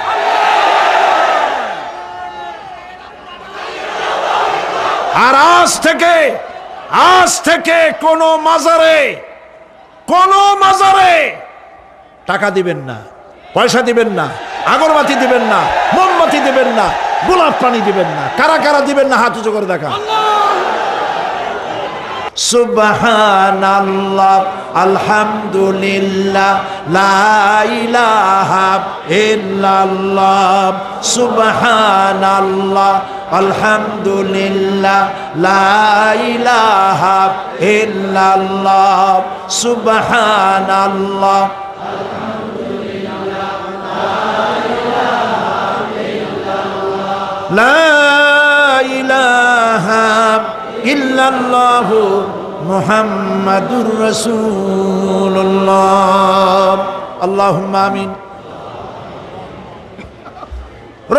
আর আজ থেকে কোন মাজারে টাকা দিবেন না, পয়সা দিবেন না, আগরবাতি দিবেন না, মোমবাতি দিবেন না, গোলাপ পানি দিবেন না। কারা কারা দিবেন না হাত উঁচু করে দেখা। সুবহানাল্লাহ, আলহামদুলিল্লাহ, লা ইলাহা ইল্লাল্লাহ। সুবহানাল্লাহ, আলহামদুলিল্লাহ, লা ইলাহা ইল্লাল্লাহ। সুবহানাল্লাহ, লা ইলাহা ইল্লাল্লাহ মুহাম্মাদুর রাসূলুল্লাহ। আল্লাহুম্মা আমিন।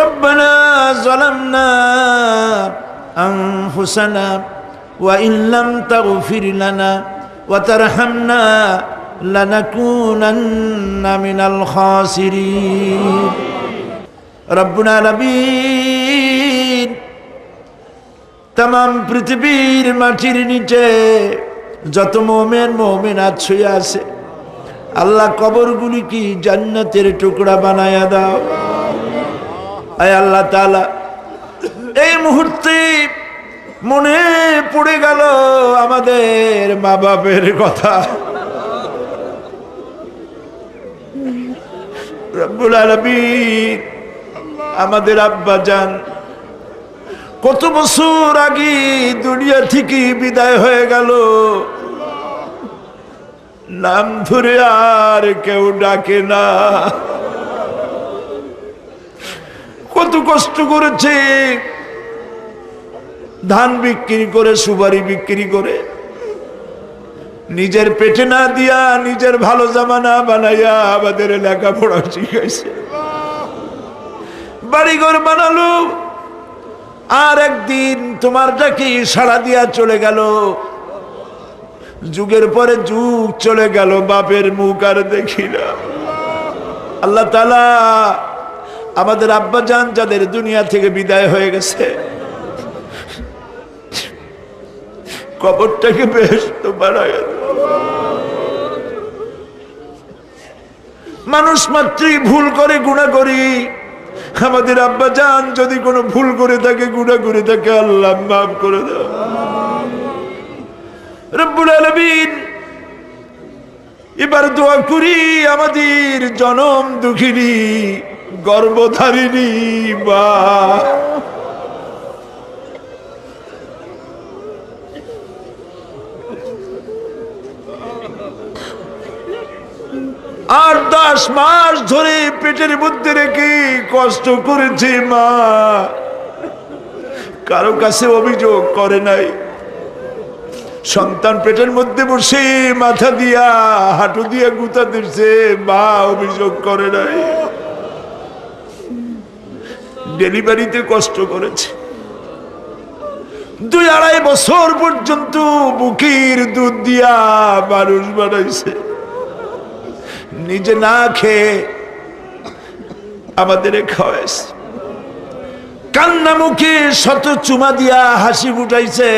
রব্বানা যালামনা আনফুসানা ওয়া ইন লাম তাগফির লানা ওয়া তারহামনা লানাকুনান্না মিনাল খাসিরিন। রব্বুল আলামিন, তামাম পৃথিবীর মাটির নিচে যত মুমিন মুমিনাত শুয়ে আছে, আল্লাহ কবরগুলি কি জান্নাতের টুকরা বানায়া দাও। আয় আল্লাহ তাআলা, এই মুহূর্তে মনে পড়ে গেল আমাদের মা বাপের কথা। রব্বুল আলামিন, আমাদের আব্বা জান কত বছর আগে দুনিয়া থেকে বিদায় হয়ে গেল, নাম ধরে আর কেউ ডাকে না। কত কষ্ট করেছে, ধান বিক্রি করে, সুপারি বিক্রি করে, নিজের পেটে না দিয়া নিজের ভালো জামা না বানাইয়া আমাদের লেখাপড়া শিখাইছে, বাড়িঘর বানালো। আর একদিন তোমার ডাকি সাড়া দিয়া চলে গেল। যুগের পরে যুগ চলে গেল, বাপের মুখ আর দেখি না। আল্লাহ তাআলা, আমাদের আব্বা জান যাদের দুনিয়া থেকে বিদায় হয়ে গেছে, কবরটাকে বেহেশত বানায় দাও। মানুষ মাত্রই ভুল করে, গুনাহ করি। আমাদের আব্বা জান যদি কোনো ভুল করে থাকে, গুনাহ করে থাকে, আল্লাহ মাফ করে দাও। রব্বুল আলামিন, এবার দোয়া করি আমাদের জনম দুঃখিনী গর্ভধারিণী মা, আর 10 মাস ধরে পেটের মধ্যে রেখে কষ্ট করেছে মা, কারো কাছে অভিযোগ করে নাই। সন্তান পেটের মধ্যে বসে মাথা দিয়া হাঁটু দিয়া গুতা দিচ্ছে, মা অভিযোগ করে নাই। ডেলিভারিতে কষ্ট করেছে, 2-2.5 বছর পর্যন্ত বুকের দুধ দিয়া মানুষ বানাইছে, নিজে না খেয়ে আমাদের খাওয়াইছে, কান্না মুখে শত চুমা দিয়া হাসি ফুটাইছে।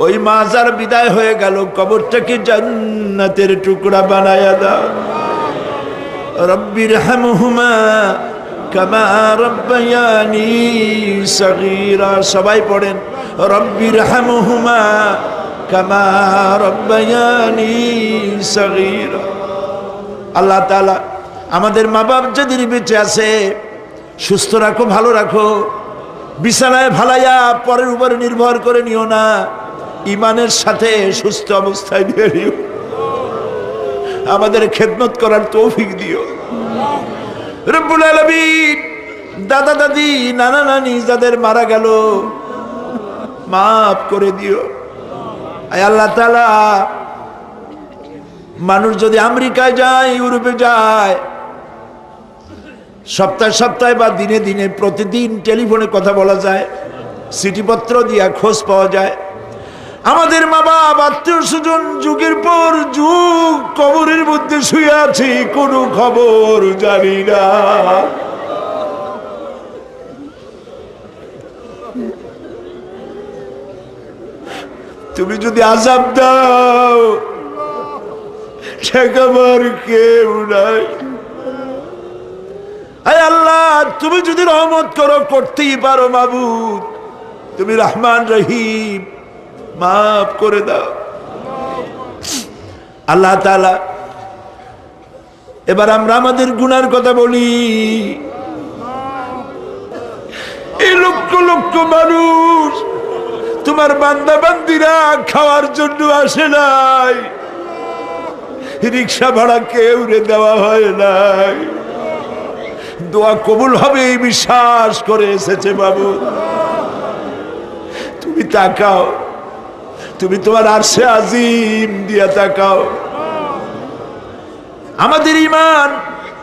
ওই মা যার বিদায় হয়ে গেল, কবরটাকে জান্নাতের টুকরা বানায়া দাও। রব্বির হামহুমা কামা রব্বায়ানি সগীরা। সবাই পড়েন, রব্বির হামহুমা কামা রব্বায়ানি সগীরা। আল্লাহ তাআলা, আমাদের মা বাপ যাদের বেঁচে আছে, সুস্থ রাখো, ভালো রাখো। বিছানায় ভালাইয়া পরের উপরে নির্ভর করে নিও না, ইমানের সাথে সুস্থ অবস্থায় নিয়ে নিও। আমাদের খেদমত করার তৌফিক দিও রব্বুল আলামিন। দাদা দাদি, নানা নানি যাদের মারা গেল, মাফ করে দিও। আয় আল্লাহ তাআলা, মানুষ যদি আমেরিকায় যায়, ইউরোপে যায়, সপ্তাহে সপ্তাহে বা দিনে দিনে প্রতিদিন টেলিফোনে কথা বলা যায়, চিঠিপত্র দিয়া খোঁজ পাওয়া যায়। আমাদের মা বাপ, আত্মীয় স্বজন যুগের পর যুগ কবরের মধ্যে শুয়ে আছে, কোনো খবর জানি না। তুমি যদি আযাব দাও, ঠেকাবার কেউ নাই। আয় আল্লাহ, তুমি যদি রহমত করো, করতেই পারো মাবুদ, তুমি রহমান রহিম, মাফ করে দাও। আল্লাহ তাআলা, এবার আমরা আমাদের গুনার কথা বলি। এই লক্ষ লক্ষ মানুষ তোমার বান্দা বান্দিরা খাওয়ার জন্য আসে নাই, রিক্সা ভাড়া কেউ রে দেওয়া হয় নাই, দোয়া কবুল হবে এই বিশ্বাস করে এসেছে বাবু। তুমি তাকাও, তুমি তোমার আরশে আজিম দিয়া তাকাও। আমাদের ঈমান,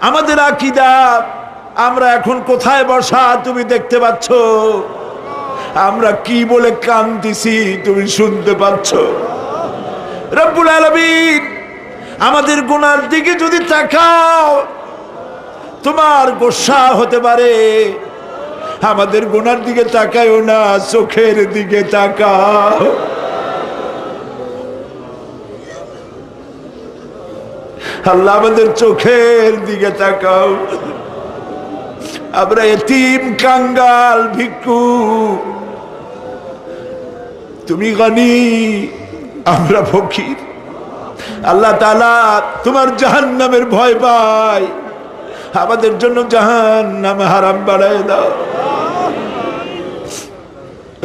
আমাদের আকীদা, আমরা এখন কোথায় বসা তুমি দেখতে পাচ্ছ। আমরা কি বলে কাঁদতেছি তুমি শুনতে পাচ্ছ। রব্বুল আলামিন আমাদের গুনার দিকে যদি তাকাও তোমার গোসা হতে পারে। আমাদের গুনার দিকে তাকায়ও না, চোখের দিকে তাকাও। আল্লাহ আমাদের চোখের দিকে তাকাও। আমরা এতিম, কাঙ্গাল, ভিক্ষু, তুমি গনি, আমরা ফকির। আল্লাহ তাআলা তোমার জাহান্নামের ভয় পায়, আমাদের জন্য জাহান্নাম হারাম বানায় দাও।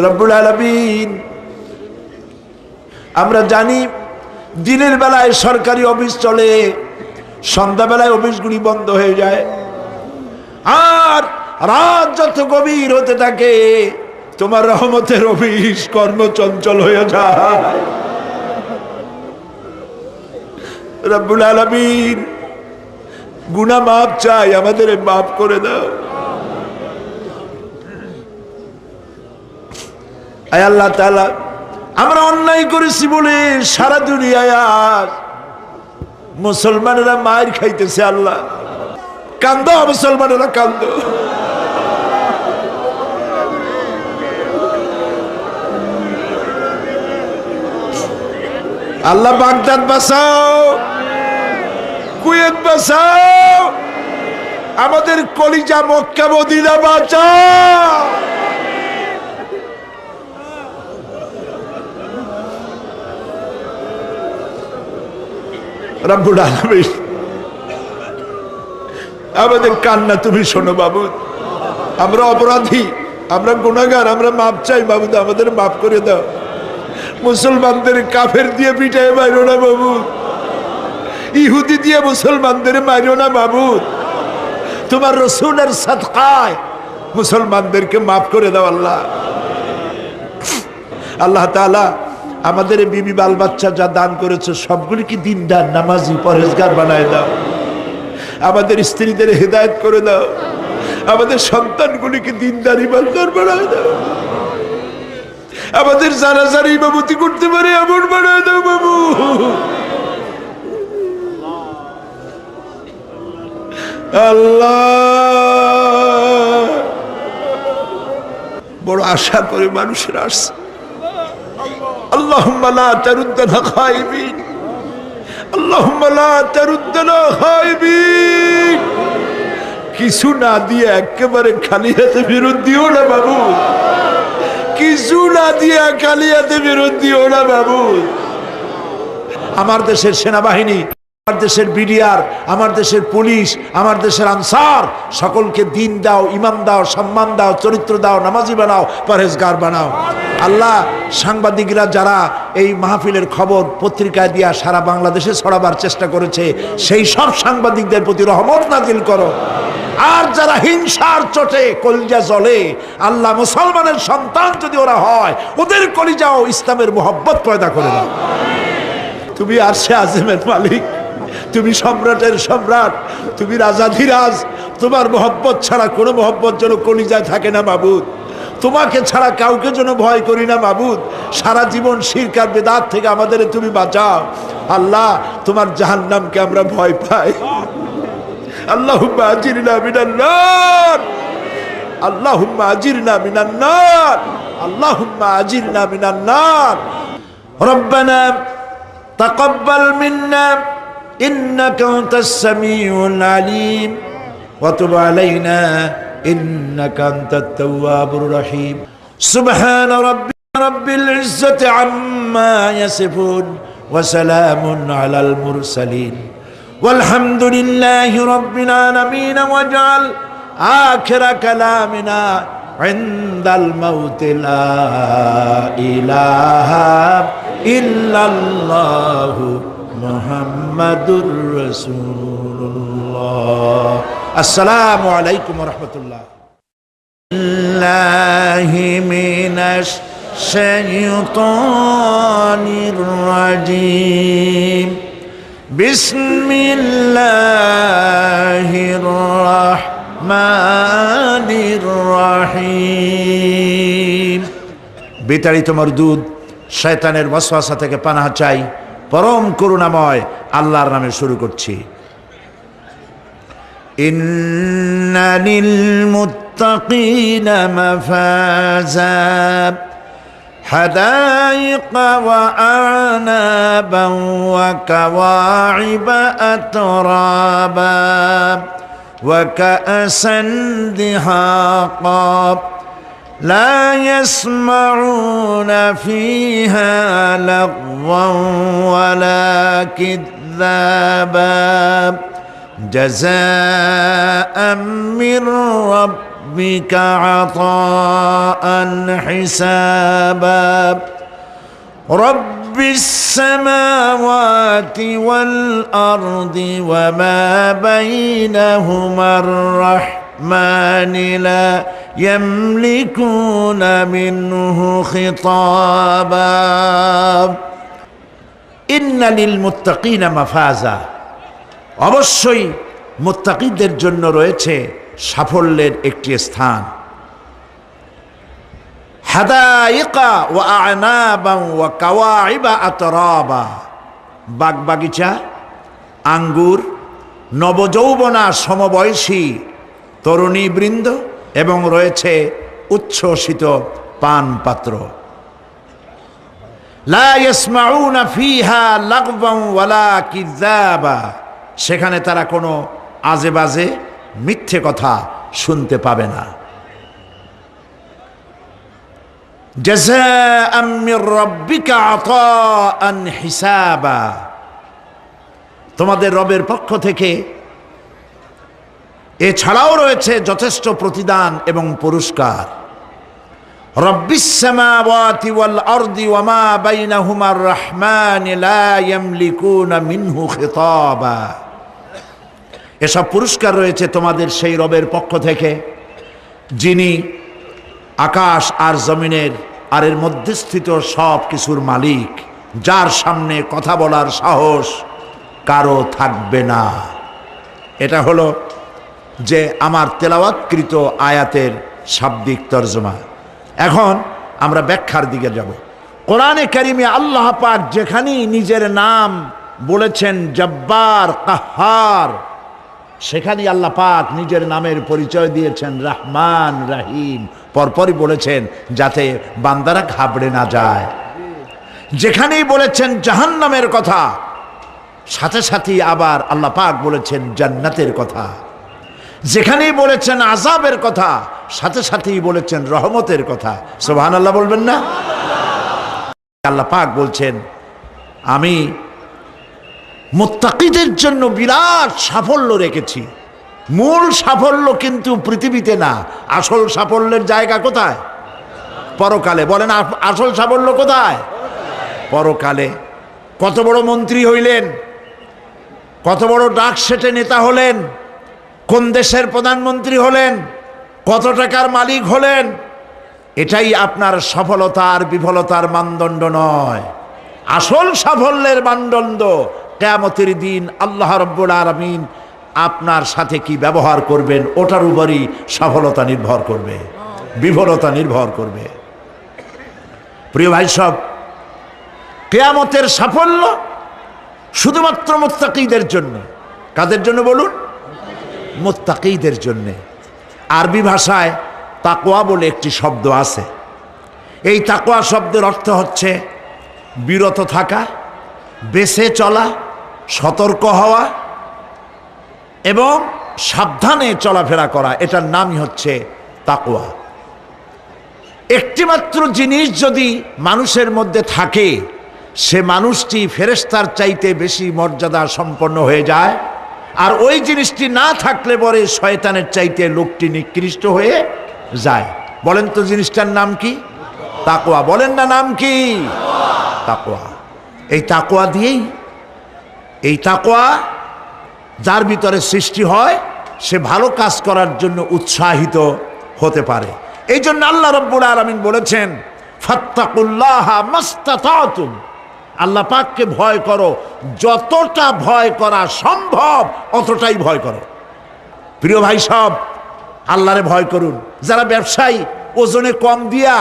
রব্বুল আলামিন আমরা জানি দিনের বেলায় সরকারি অফিস চলে, সন্ধ্যাবেলায় অফিসগুলি বন্ধ হয়ে যায়, আর রাত যত গভীর হতে থাকে তোমার রহমতের অফিস কর্মচঞ্চল হয়ে যায়। রব্বুল আলামিন গুনাহ মাফ চাই, আমাদের মাফ করে দাও। আয় আল্লাহ তাআলা, আমরা অন্যায় করেছি বলে সারা দুনিয়ায় আজ মুসলমানেরা মার খাইতেছে। আল্লাহ কান্দো, মুসলমানেরা কান্দো। আল্লাহ বাগদাদ বাঁচাও, কুয়েত বাঁচাও, আমাদের কলিজা মক্কা মদিনা বাঁচাও। রব্বুল আলামিন আমাদের কান্না তুমি শোনো বাবু। আমরা অপরাধী, আমরা গুনাহগার, আমরা মাপ চাই বাবু, আমাদের মাফ করে দাও। মুসলমানদের কাফের দিয়ে পিটায় মারো না বাবু, ইহুদি দিয়ে মুসলমানদের মারো না বাবু। তোমার রসুলের সাদকায় মুসলমানদেরকে মাফ করে দাও আল্লাহ। আল্লাহ তাআলা আমাদের বিবি বাল বাচ্চা যা দান করেছে সবগুলিকে দিনদার, নামাজি, পরহেজগার বানায় দাও। আমাদের স্ত্রীদের হেদায়েত করে দাও, আমাদের সন্তানগুলিকে দিনদার, ইমানদার বানায় দাও। আমাদের যারা যারা ইমামতি করতে পারে এমন বানায় দাও বাবু। আল্লাহ বড় আশা করে মানুষের আসছে। আল্লাহুম্মা লা তারুদ্দানা খাইবিন, আল্লাহুম্মা লা তারুদ্দানা খাইবিন। কিছু না দিয়ে একেবারে খালি হাতে ফেরত দিও না বাবু, কিছু না দিয়ে খালি হাতে ফেরত দিও না বাবু। আমার দেশের সেনাবাহিনী, আমার দেশের বিডিআর, আমার দেশের পুলিশ, আমার দেশের আনসার সকলকে দিন দাও, ইমান দাও, সম্মান দাও, চরিত্র দাও, নামাজি বানাও, পরহেজগার বানাও। আল্লাহ সাংবাদিকরা যারা এই মাহফিলের খবর পত্রিকায় দিয়া সারা বাংলাদেশে ছড়াবার চেষ্টা করেছে, সেই সব সাংবাদিকদের প্রতি রহমত নাজিল করো। আর যারা হিংসার চোটে কলিজা জ্বলে, আল্লাহ মুসলমানের সন্তান যদি ওরা হয়, ওদের কলিজাও ইসলামের মোহব্বত পয়দা করে দাও। তুমি আরশে আজিমের মালিক, তুমি সম্রাটের সম্রাট, তুমি রাজাধিরাজ। তোমার মোহব্বত ছাড়া কোনো মোহব্বত যেন কলিজায় থাকে না মাবুদ। তোমাকে ছাড়া কাউকে যেন ভয় করি না মাবুদ। সারা জীবন শিরক আর বিদআত থেকে আমাদের তুমি বাঁচাও আল্লাহ। তোমার জাহান্নামকে আমরা ভয় পাই। আল্লাহুম্মা আজিরনা মিনান নার, আল্লাহুম্মা আজিরনা মিনান নার, আল্লাহুম্মা আজিরনা মিনান নার। রব্বানা তাকাব্বাল মিন্না ইন্নাকা আনতাস সামিউল আলিম ওয়া তুব আলাইনা ইন্নাকা আনতাত তাওয়াবুর রহিম। সুবহান রাব্বিল ইজ্জাতি আম্মা ইয়াসিফুন ওয়া সালামুন আলাল মুরসালিন ওয়ালহামদুলিল্লাহি রাব্বিল আলামিন। ওয়াজআল আখিরা কালামিনা ইনদাল মাউত লা ইলাহা ইল্লাল্লাহু মুহাম্মাদুর রাসূলুল্লাহ। আসসালামু আলাইকুম ওয়া রাহমাতুল্লাহ। বিল্লাহি মিনাশ শাইতানির রাজিম। বিসমিল্লাহির রাহমানির রাহিম। বিতাড়িত মরদুদ শয়তানের ওয়াসওয়াসা থেকে পানাহ চাই পরম করুণাময় আল্লাহর নামে শুরু করছি। ইন্না লিল মুত্তাকিনা মাফাজা হাদাইকা ওয়া আনাবান ওয়া কাওয়াইবা আতরাবা ওয়া কাআসান দিহাকা لا يسمعون فيها لغوا ولا كذابا جزاء من ربك عطاء حسابا رب السماوات والأرض وما بينهما الرحمن لا يملكون منه خطابا إن للمتقين مفازا অবশ্যই মুত্তাকিদের জন্য রয়েছে সাফল্যের একটি স্থান। হাদাইকা ওয়া আনাবান ওয়া কাওয়াইবা আতরাবা, বাগবাগিচা, আঙ্গুর, নবযৌবনা সমবয়সী তরুণী বৃন্দ এবং রয়েছে উচ্ছ্বসিত পান পাত্র। লা ইয়াসমাউনা ফিহা লাগওয়ান ওয়ালা কিযাবা, সেখানে তারা কোনো আজে বাজে মিথ্যে কথা শুনতে পাবে না। জাযাআম মির রাব্বিকা আতাআন হিসাবা, তোমাদের রবের পক্ষ থেকে এছাড়াও রয়েছে যথেষ্ট প্রতিদান এবং পুরস্কার। রব্বিস সামাওয়াতি ওয়াল আরদি ওয়া মা বাইনাহুমার রাহমান লা ইয়ামলিকুনা মিনহু খিতাবা, এসব পুরস্কার রয়েছে তোমাদের সেই রবের পক্ষ থেকে যিনি আকাশ আর জমিনের আর এর মধ্যস্থিত সব কিছুর মালিক, যার সামনে কথা বলার সাহস কারো থাকবে না। এটা হলো যে আমার তেলাওয়াতকৃত আয়াতের শাব্দিক তরজমা। এখন আমরা ব্যাখ্যার দিকে যাব। কোরআনে কারিমে আল্লাহ পাক যেখানেই নিজের নাম বলেছেন জব্বার, কাহ্হার, সেখানেই আল্লাহ পাক নিজের নামের পরিচয় দিয়েছেন রহমান, রহিম, পরপরই বলেছেন যাতে বান্দারা ঘাবড়ে না যায়। যেখানেই বলেছেন জাহান্নামের কথা, সাথে সাথেই আবার আল্লাহ পাক বলেছেন জান্নাতের কথা। যেখানেই বলেছেন আযাবের কথা, সাথে সাথেই বলেছেন রহমতের কথা। সুবহানাল্লাহ বলবেন না? আল্লাহ পাক বলছেন আমি মুত্তাকিদের জন্য বিরাট সাফল্য রেখেছি। মূল সাফল্য কিন্তু পৃথিবীতে না, আসল সাফল্যের জায়গা কোথায়? পরকালে। বলেন আসল সাফল্য কোথায়? পরকালে। কত বড় মন্ত্রী হইলেন, কত বড় ডাক সেটে নেতা হলেন, কোন দেশের প্রধানমন্ত্রী হলেন, কত টাকার মালিক হলেন, এটাই আপনার সফলতার বিফলতার মানদণ্ড নয়। আসল সাফল্যের মানদণ্ড কিয়ামতের দিন আল্লাহ রাব্বুল আলামিন আপনার সাথে কি ব্যবহার করবেন, ওটার উপরই সফলতা নির্ভর করবে, বিফলতা নির্ভর করবে। প্রিয় ভাই সব, কিয়ামতের সাফল্য শুধুমাত্র মুত্তাকিদের জন্য। কাদের জন্য বলুন? মুত্তাকিদের জন্য। আরবি ভাষায় তাকওয়া বলে একটি শব্দ আছে। এই তাকওয়া শব্দের অর্থ হচ্ছে বিরত থাকা, বেঁচে চলা, সতর্ক হওয়া এবং সাবধানে চলাফেরা করা, এটার নামই হচ্ছে তাকওয়া। একটিমাত্র জিনিস যদি মানুষের মধ্যে থাকে, সে মানুষটি ফেরেশতার চাইতে বেশি মর্যাদা সম্পন্ন হয়ে যায়, আর ওই জিনিসটি না থাকলে পরে শয়তানের চাইতে লোকটি নিকৃষ্ট হয়ে যায়। বলেন তো জিনিসটার নাম কি? তাকওয়া। বলেন না নাম কি? তাকওয়া। এই তাকওয়া দিয়েই, এই তাকওয়া যার ভিতরে সৃষ্টি হয়, সে ভালো কাজ করার জন্য উৎসাহিত হতে পারে। এই জন্য আল্লাহ রাব্বুল আলামিন বলেছেন, ফাত্তাকুল্লাহা মাস্তাতাতুম, আল্লাহ পাককে ভয় করো, যতটা ভয় করা সম্ভব অতটাই ভয় করো। প্রিয় ভাই সব, আল্লাহরে ভয় করুন। যারা ব্যবসায়ী, ওজনে কম দিয়া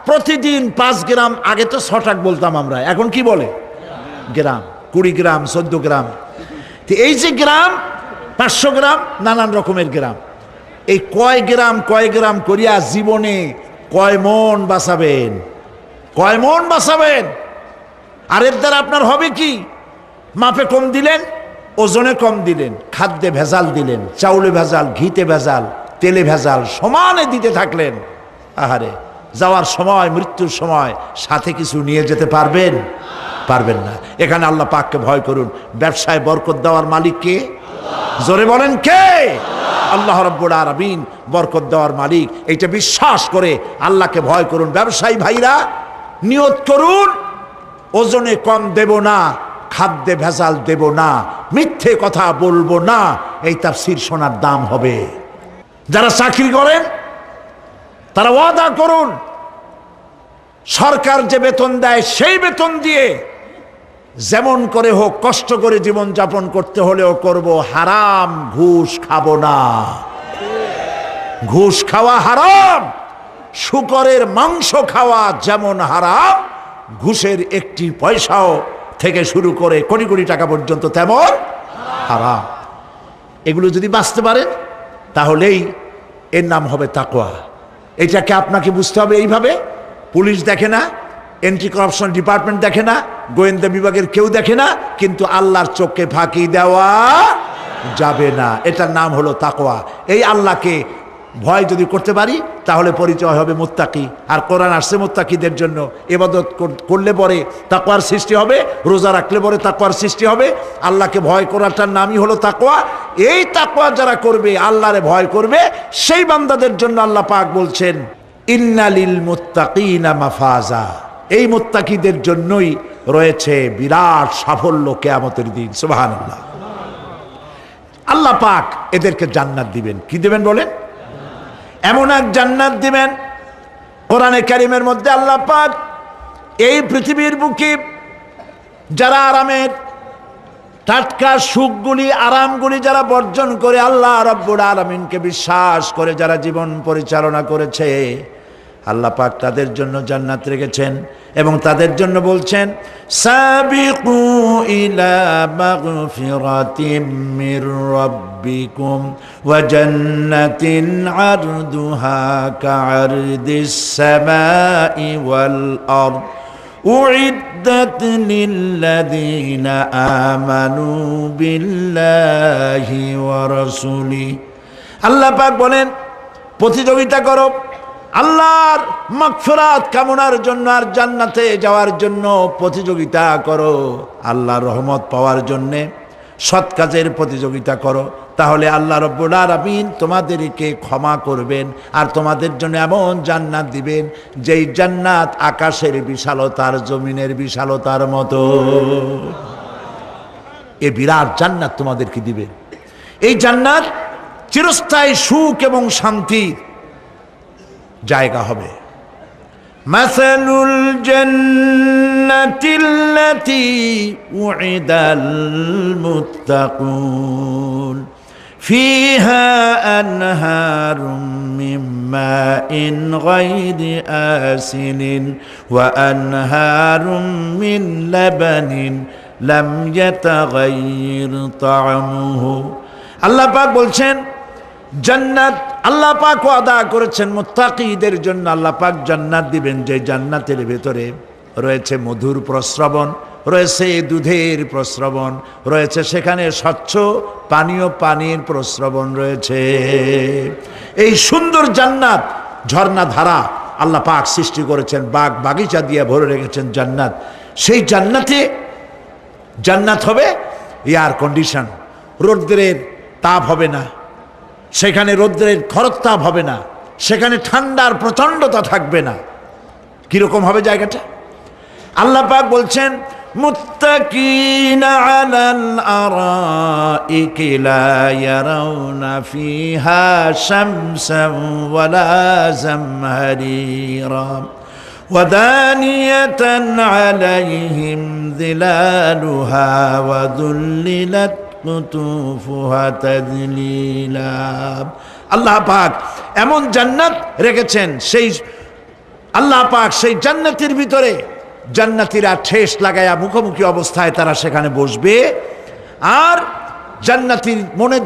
প্রতিদিন 5 গ্রাম, আগে তো 6 টাকা বলতাম আমরা, এখন কি বলে গ্রাম, 20 গ্রাম 14 গ্রাম। তো এই যে গ্রাম, 500 গ্রাম, নানান রকমের গ্রাম, এই কয় গ্রাম করিয়া জীবনে কয় মন বাঁচাবেন, কয় মন বাঁচাবেন? আর এর দ্বারা আপনার হবে কি? মাপে কম দিলেন, ওজনে কম দিলেন, খাদ্যে ভেজাল দিলেন, চাউলে ভেজাল, ঘিতে ভেজাল, তেলে ভেজাল, সমানে দিতে থাকলেন। আহারে, যাওয়ার সময়, মৃত্যুর সময় সাথে কিছু নিয়ে যেতে পারবেন? পারবেন না। এখানে আল্লাহ পাককে ভয় করুন। ব্যবসায় বরকত দেওয়ার মালিক কে? জোরে বলেন কে? আল্লাহ রাব্বুল আলামিন বরকত দেওয়ার মালিক। এইটা বিশ্বাস করে আল্লাহকে ভয় করুন। ব্যবসায়ী ভাইরা নিয়ত করুন, ওজনে কম দেব না, খাদ্যে ভেজাল দেব না, মিথ্যে কথা বলবো না। এই তাফসীর শোনার দাম হবে। যারা চাকরি করেন তারা ওয়াদা করুন, সরকার যে বেতন দেয় সেই বেতন দিয়ে যেমন করে হোক কষ্ট করে জীবন যাপন করতে হলেও করব, হারাম ঘুষ খাবো না। ঘুষ খাওয়া হারাম। শূকরের মাংস খাওয়া যেমন হারাম, ঘুষের একটি পয়সাও থেকে শুরু করে কোটি কোটি টাকা পর্যন্ত তেমন হারাম। এগুলো যদি বাঁচতে পারেন তাহলেই এর নাম হবে তাকওয়া। এটাকে আপনাকে বুঝতে হবে এইভাবে। পুলিশ দেখে না, এন্টি করাপশন ডিপার্টমেন্ট দেখে না, গোয়েন্দা বিভাগের কেউ দেখে না, কিন্তু আল্লাহর চোখে ফাঁকি দেওয়া যাবে না। এটার নাম হলো তাকওয়া। এই আল্লাহকে ভয় যদি করতে পারি তাহলে পরিচয় হবে মুত্তাকি। আর কোরআন আসছে মুত্তাকিদের জন্য। ইবাদত করলে পরে তাকওয়ার সৃষ্টি হবে, রোজা রাখলে পরে তাকওয়ার সৃষ্টি হবে। আল্লাহকে ভয় করাটার নামই হলো তাকওয়া। এই তাকওয়া যারা করবে, আল্লাহরে ভয় করবে, সেই বান্দাদের জন্য আল্লাহ পাক বলছেন, ইন্নালিল মুত্তাকিনা মাফাজা। এই মুত্তাকিদের জন্যই রয়েছে বিরাট সাফল্য কিয়ামতের দিন। সুবহানাল্লাহ। আল্লাহ পাক এদেরকে জান্নাত দিবেন। কি দিবেন বলেন? এমন এক জান্নাত দিবেন, কোরআনে কারীমের মধ্যে আল্লাহ পাক এই পৃথিবীর বুকে যারা আরামের টাটকা সুখগুলি, আরামগুলি যারা বর্জন করে আল্লাহ রাব্বুল আলামিনকে বিশ্বাস করে যারা জীবন পরিচালনা করেছে, আল্লাহ পাক তাদের জন্য জান্নাত রেখেছেন। এবং তাদের জন্য বলছেন, সাবিকু ইলা মাগফিরাতিম মির রাব্বিকুম ওয়া জান্নাতিন আরদুহা কাআরদিস সামাই ওয়াল আরদ উইদ্দাত লিল্লাযীনা আমানু বিল্লাহি ওয়া রাসূলিহি। আল্লাহ পাক বলেন, প্রতিযোগিতা করো আল্লাহর মাগফিরাত কামনার জন্য আর জান্নাতে যাওয়ার জন্য প্রতিযোগিতা করো। আল্লাহর রহমত পাওয়ার জন্যে সৎ কাজের প্রতিযোগিতা করো, তাহলে আল্লাহ রাব্বুল আলামিন তোমাদেরকে ক্ষমা করবেন আর তোমাদের জন্য এমন জান্নাত দিবেন যেই জান্নাত আকাশের বিশালতার, জমিনের বিশালতার মতো। এ বিরাট জান্নাত তোমাদেরকে দিবেন। এই জান্নাত চিরস্থায়ী সুখ এবং শান্তির জায়গা হবে। মাসালুল জান্নাতিল্লাতী উইদাল মুত্তাকুন ফিহা আনহারুম মিন মাইন গায়রি আসিনিন ওয়া আনহারুম মিন লাবানিন লাম ইয়াতাগায়্যার তা'আমুহু। আল্লাহ পাক বলছেন, জান্নাত আল্লাহ পাক ওয়াদা করেছেন মুত্তাকিদের জন্য। আল্লাহ পাক জান্নাত দিবেন যে জান্নাতের ভেতরে রয়েছে মধুর প্রস্রবণ, রয়েছে দুধের প্রস্রবণ, রয়েছে সেখানে স্বচ্ছ পানীয় পানির প্রস্রবণ রয়েছে। এই সুন্দর জান্নাত, ঝর্ণা ধারা আল্লাহ পাক সৃষ্টি করেছেন, বাগ বাগিচা দিয়ে ভরে রেখেছেন জান্নাত। সেই জান্নাতে জান্নাত হবে এয়ার কন্ডিশন, রৌদ্রের তাপ হবে না সেখানে, রৌদ্রের খরতাপ হবে না সেখানে, ঠান্ডার প্রচণ্ডতা থাকবে না। কিরকম হবে জায়গাটা? আল্লাহ পাক বলছেন, মুত্তাকিনা আলাল আরাইকি লা ইয়ারাউনা ফিহা শামসান ওয়ালা জামহারিরা ودانية عليهم ظلالها وذللت قطوفها تذليلا আল্লাহ পাক এমন জান্নাত রেখেছেন, সেই আল্লাহ পাক সেই জান্নাতের ভিতরে জান্নাতীরা ঠেস লাগায়া মুখোমুখি অবস্থায় তারা সেখানে বসবে। আর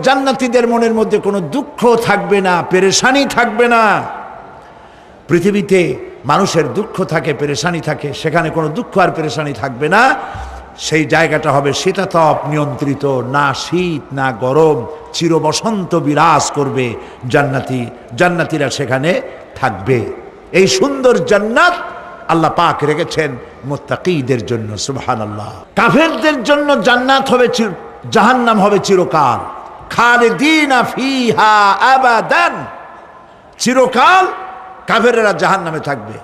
জান্নাতীদের মনের মধ্যে কোনো দুঃখ থাকবে না, পেরেশানি থাকবে না। পৃথিবীতে মানুষের দুঃখ থাকে, পেরেশানি থাকে, সেখানে কোনো দুঃখ আর পেরেশানি থাকবে না। সেই জায়গাটা হবে শীতাতপ নিয়ন্ত্রিত, না শীত না গরম, চির বসন্ত বিরাজ করবে। জান্নাতীরা সেখানে থাকবে। এই সুন্দর জান্নাত আল্লাহ পাক রেখেছেন মুত্তাকীদের জন্য। সুবহানাল্লাহ। কাফেরদের জন্য জান্নাত হবে, জাহান্নাম হবে চিরকাল। খালিদিনা ফিহা আবাদান, চিরকাল কাফেরেরা জাহান্নামে থাকবে।